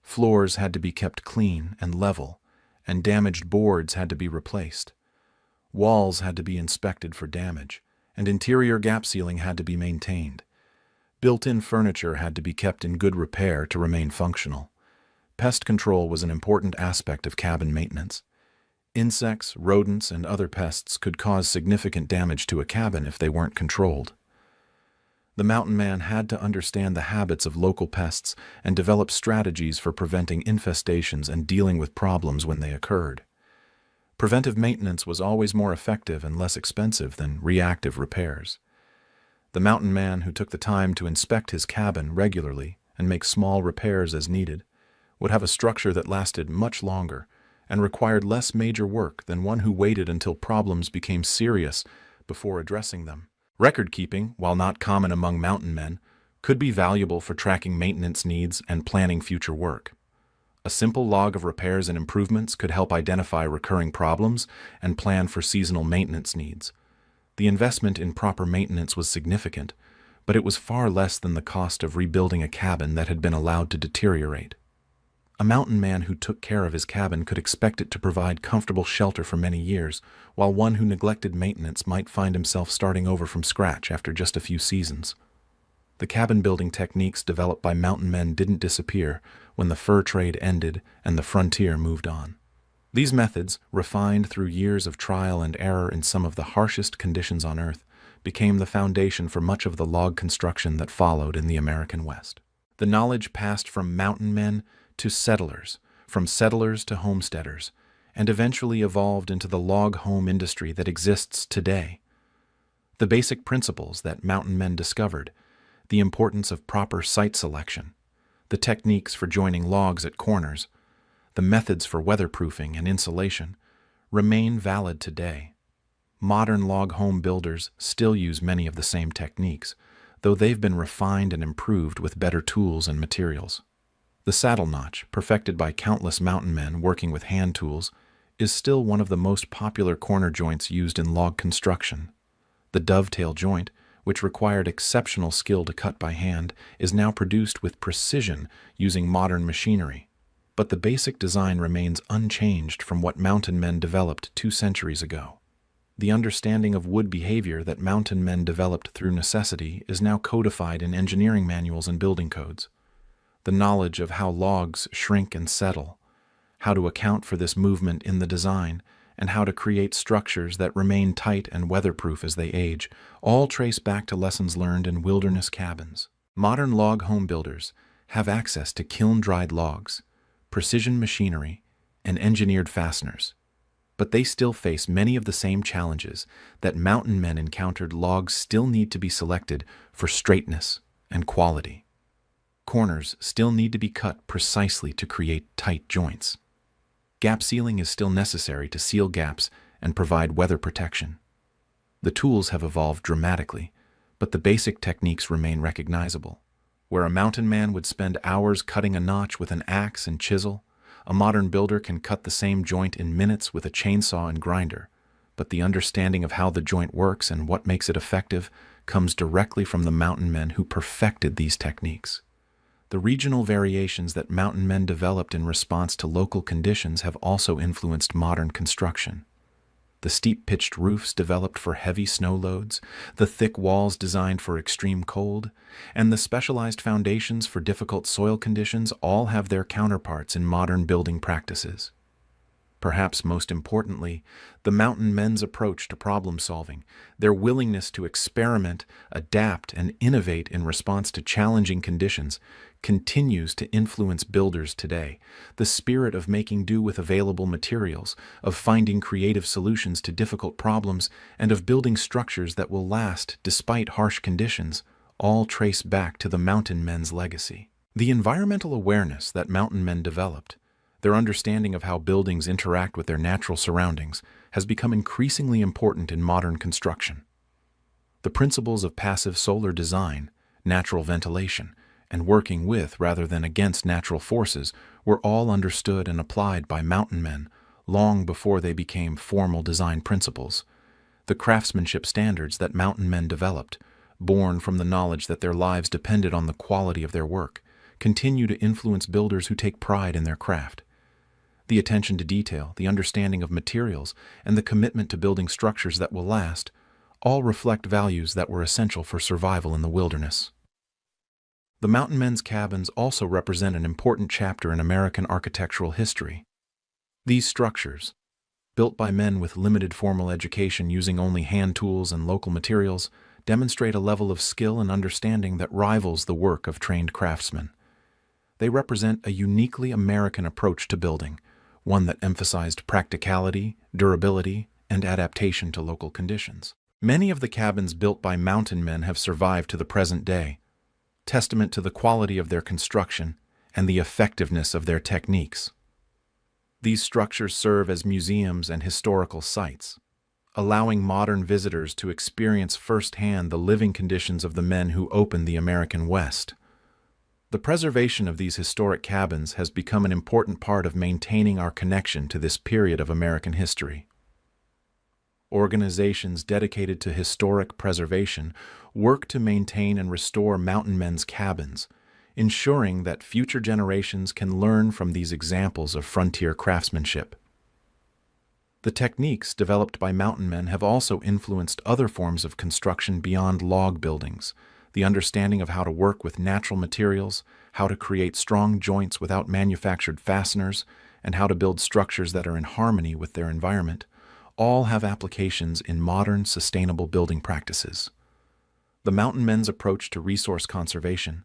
Floors had to be kept clean and level, and damaged boards had to be replaced. Walls had to be inspected for damage, and interior gap sealing had to be maintained. Built-in furniture had to be kept in good repair to remain functional. Pest control was an important aspect of cabin maintenance. Insects, rodents, and other pests could cause significant damage to a cabin if they weren't controlled. The mountain man had to understand the habits of local pests and develop strategies for preventing infestations and dealing with problems when they occurred. Preventive maintenance was always more effective and less expensive than reactive repairs. The mountain man who took the time to inspect his cabin regularly and make small repairs as needed would have a structure that lasted much longer and required less major work than one who waited until problems became serious before addressing them. Record keeping, while not common among mountain men, could be valuable for tracking maintenance needs and planning future work. A simple log of repairs and improvements could help identify recurring problems and plan for seasonal maintenance needs. The investment in proper maintenance was significant, but it was far less than the cost of rebuilding a cabin that had been allowed to deteriorate. A mountain man who took care of his cabin could expect it to provide comfortable shelter for many years, while one who neglected maintenance might find himself starting over from scratch after just a few seasons. The cabin building techniques developed by mountain men didn't disappear when the fur trade ended and the frontier moved on. These methods, refined through years of trial and error in some of the harshest conditions on Earth, became the foundation for much of the log construction that followed in the American West. The knowledge passed from mountain men to settlers, from settlers to homesteaders, and eventually evolved into the log home industry that exists today. The basic principles that mountain men discovered, the importance of proper site selection, the techniques for joining logs at corners, the methods for weatherproofing and insulation, remain valid today. Modern log home builders still use many of the same techniques, though they've been refined and improved with better tools and materials. The saddle notch, perfected by countless mountain men working with hand tools, is still one of the most popular corner joints used in log construction. The dovetail joint, which required exceptional skill to cut by hand, is now produced with precision using modern machinery. But the basic design remains unchanged from what mountain men developed 2 centuries ago. The understanding of wood behavior that mountain men developed through necessity is now codified in engineering manuals and building codes. The knowledge of how logs shrink and settle, how to account for this movement in the design, and how to create structures that remain tight and weatherproof as they age, all trace back to lessons learned in wilderness cabins. Modern log home builders have access to kiln-dried logs, precision machinery, and engineered fasteners, but they still face many of the same challenges that mountain men encountered. Logs still need to be selected for straightness and quality. Corners still need to be cut precisely to create tight joints. Gap sealing is still necessary to seal gaps and provide weather protection. The tools have evolved dramatically, but the basic techniques remain recognizable. Where a mountain man would spend hours cutting a notch with an axe and chisel, a modern builder can cut the same joint in minutes with a chainsaw and grinder, but the understanding of how the joint works and what makes it effective comes directly from the mountain men who perfected these techniques. The regional variations that mountain men developed in response to local conditions have also influenced modern construction. The steep pitched roofs developed for heavy snow loads, the thick walls designed for extreme cold, and the specialized foundations for difficult soil conditions all have their counterparts in modern building practices. Perhaps most importantly, the mountain men's approach to problem solving, their willingness to experiment, adapt, and innovate in response to challenging conditions, continues to influence builders today. The spirit of making do with available materials, of finding creative solutions to difficult problems, and of building structures that will last despite harsh conditions, all trace back to the mountain men's legacy. The environmental awareness that mountain men developed, their understanding of how buildings interact with their natural surroundings, has become increasingly important in modern construction. The principles of passive solar design, natural ventilation, and working with rather than against natural forces were all understood and applied by mountain men long before they became formal design principles. The craftsmanship standards that mountain men developed, born from the knowledge that their lives depended on the quality of their work, continue to influence builders who take pride in their craft. The attention to detail, the understanding of materials, and the commitment to building structures that will last all reflect values that were essential for survival in the wilderness. The mountain men's cabins also represent an important chapter in American architectural history. These structures, built by men with limited formal education using only hand tools and local materials, demonstrate a level of skill and understanding that rivals the work of trained craftsmen. They represent a uniquely American approach to building, one that emphasized practicality, durability, and adaptation to local conditions. Many of the cabins built by mountain men have survived to the present day, testament to the quality of their construction and the effectiveness of their techniques. These structures serve as museums and historical sites, allowing modern visitors to experience firsthand the living conditions of the men who opened the American West. The preservation of these historic cabins has become an important part of maintaining our connection to this period of American history. Organizations dedicated to historic preservation work to maintain and restore mountain men's cabins, ensuring that future generations can learn from these examples of frontier craftsmanship. The techniques developed by mountain men have also influenced other forms of construction beyond log buildings. The understanding of how to work with natural materials, how to create strong joints without manufactured fasteners, and how to build structures that are in harmony with their environment, all have applications in modern, sustainable building practices. The mountain men's approach to resource conservation,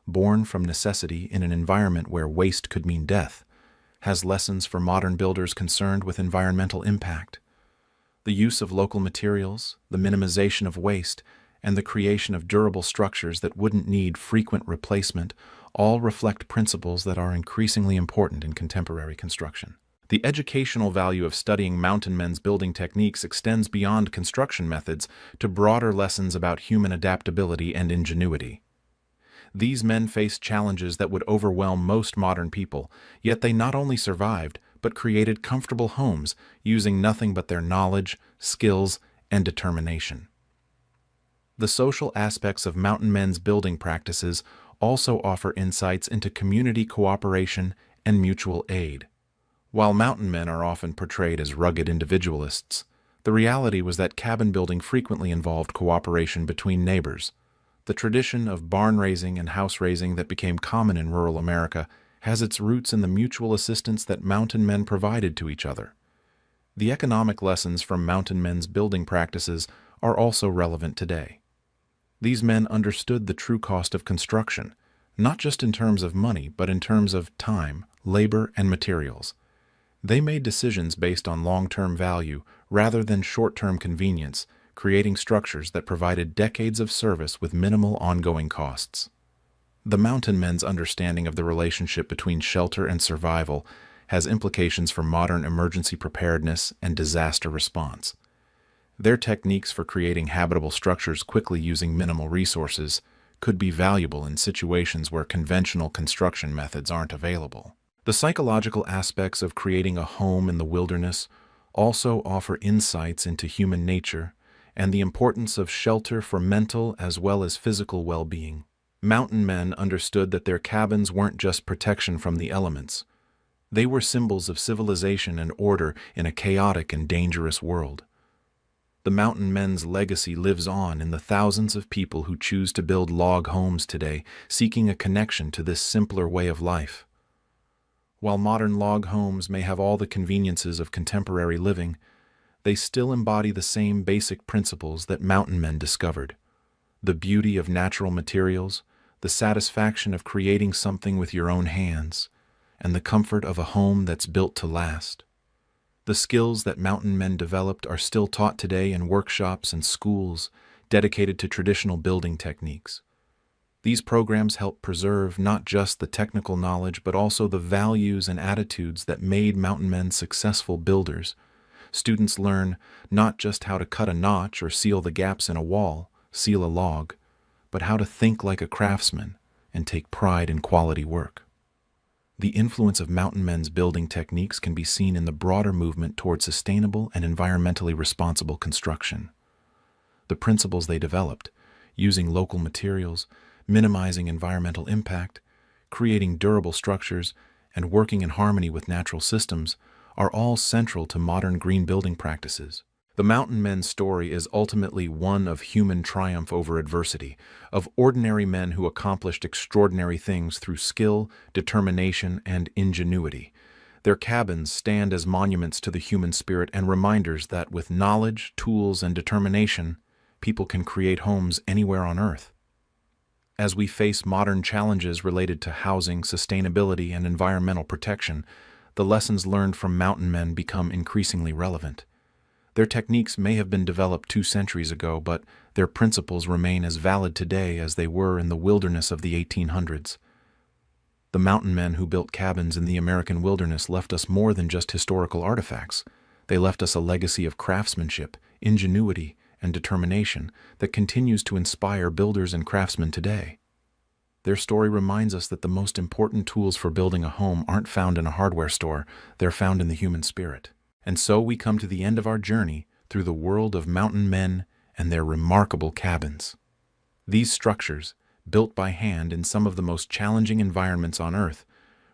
born from necessity in an environment where waste could mean death, has lessons for modern builders concerned with environmental impact. The use of local materials, the minimization of waste, and the creation of durable structures that wouldn't need frequent replacement all reflect principles that are increasingly important in contemporary construction. The educational value of studying mountain men's building techniques extends beyond construction methods to broader lessons about human adaptability and ingenuity. These men faced challenges that would overwhelm most modern people, yet they not only survived, but created comfortable homes using nothing but their knowledge, skills, and determination. The social aspects of mountain men's building practices also offer insights into community cooperation and mutual aid. While mountain men are often portrayed as rugged individualists, the reality was that cabin building frequently involved cooperation between neighbors. The tradition of barn raising and house raising that became common in rural America has its roots in the mutual assistance that mountain men provided to each other. The economic lessons from mountain men's building practices are also relevant today. These men understood the true cost of construction, not just in terms of money, but in terms of time, labor, and materials. They made decisions based on long-term value rather than short-term convenience, creating structures that provided decades of service with minimal ongoing costs. The mountain men's understanding of the relationship between shelter and survival has implications for modern emergency preparedness and disaster response. Their techniques for creating habitable structures quickly using minimal resources could be valuable in situations where conventional construction methods aren't available. The psychological aspects of creating a home in the wilderness also offer insights into human nature and the importance of shelter for mental as well as physical well-being. Mountain men understood that their cabins weren't just protection from the elements. They were symbols of civilization and order in a chaotic and dangerous world. The mountain men's legacy lives on in the thousands of people who choose to build log homes today, seeking a connection to this simpler way of life. While modern log homes may have all the conveniences of contemporary living, they still embody the same basic principles that mountain men discovered: the beauty of natural materials, the satisfaction of creating something with your own hands, and the comfort of a home that's built to last. The skills that mountain men developed are still taught today in workshops and schools dedicated to traditional building techniques. These programs help preserve not just the technical knowledge, but also the values and attitudes that made mountain men successful builders. Students learn not just how to cut a notch or seal the gaps in a wall, seal a log, but how to think like a craftsman and take pride in quality work. The influence of mountain men's building techniques can be seen in the broader movement toward sustainable and environmentally responsible construction. The principles they developed, using local materials, minimizing environmental impact, creating durable structures, and working in harmony with natural systems are all central to modern green building practices. The mountain men's story is ultimately one of human triumph over adversity, of ordinary men who accomplished extraordinary things through skill, determination, and ingenuity. Their cabins stand as monuments to the human spirit and reminders that with knowledge, tools, and determination, people can create homes anywhere on Earth. As we face modern challenges related to housing, sustainability, and environmental protection, the lessons learned from mountain men become increasingly relevant. Their techniques may have been developed 2 centuries ago, but their principles remain as valid today as they were in the wilderness of the 1800s. The mountain men who built cabins in the American wilderness left us more than just historical artifacts. They left us a legacy of craftsmanship, ingenuity, and determination that continues to inspire builders and craftsmen today. Their story reminds us that the most important tools for building a home aren't found in a hardware store, they're found in the human spirit. And so we come to the end of our journey through the world of mountain men and their remarkable cabins. These structures, built by hand in some of the most challenging environments on Earth,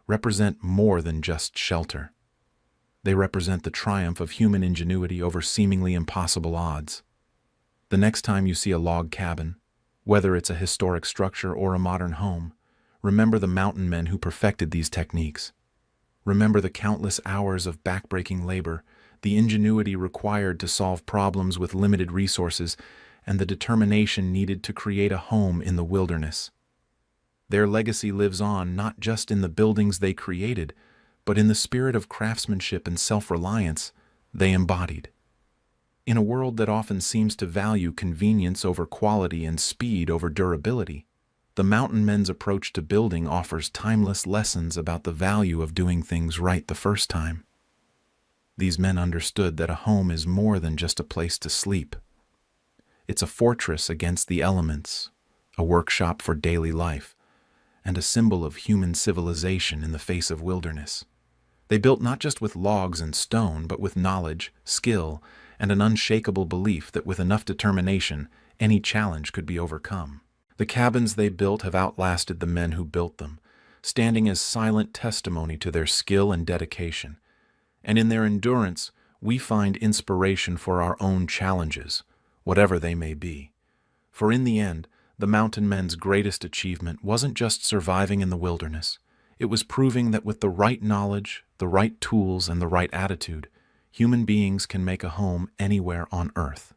represent more than just shelter. They represent the triumph of human ingenuity over seemingly impossible odds. The next time you see a log cabin, whether it's a historic structure or a modern home, remember the mountain men who perfected these techniques. Remember the countless hours of backbreaking labor, the ingenuity required to solve problems with limited resources, and the determination needed to create a home in the wilderness. Their legacy lives on not just in the buildings they created, but in the spirit of craftsmanship and self-reliance they embodied. In a world that often seems to value convenience over quality and speed over durability, the mountain men's approach to building offers timeless lessons about the value of doing things right the first time. These men understood that a home is more than just a place to sleep. It's a fortress against the elements, a workshop for daily life, and a symbol of human civilization in the face of wilderness. They built not just with logs and stone, but with knowledge, skill, and an unshakable belief that with enough determination, any challenge could be overcome. The cabins they built have outlasted the men who built them, standing as silent testimony to their skill and dedication. And in their endurance, we find inspiration for our own challenges, whatever they may be. For in the end, the mountain men's greatest achievement wasn't just surviving in the wilderness. It was proving that with the right knowledge, the right tools, and the right attitude, human beings can make a home anywhere on Earth.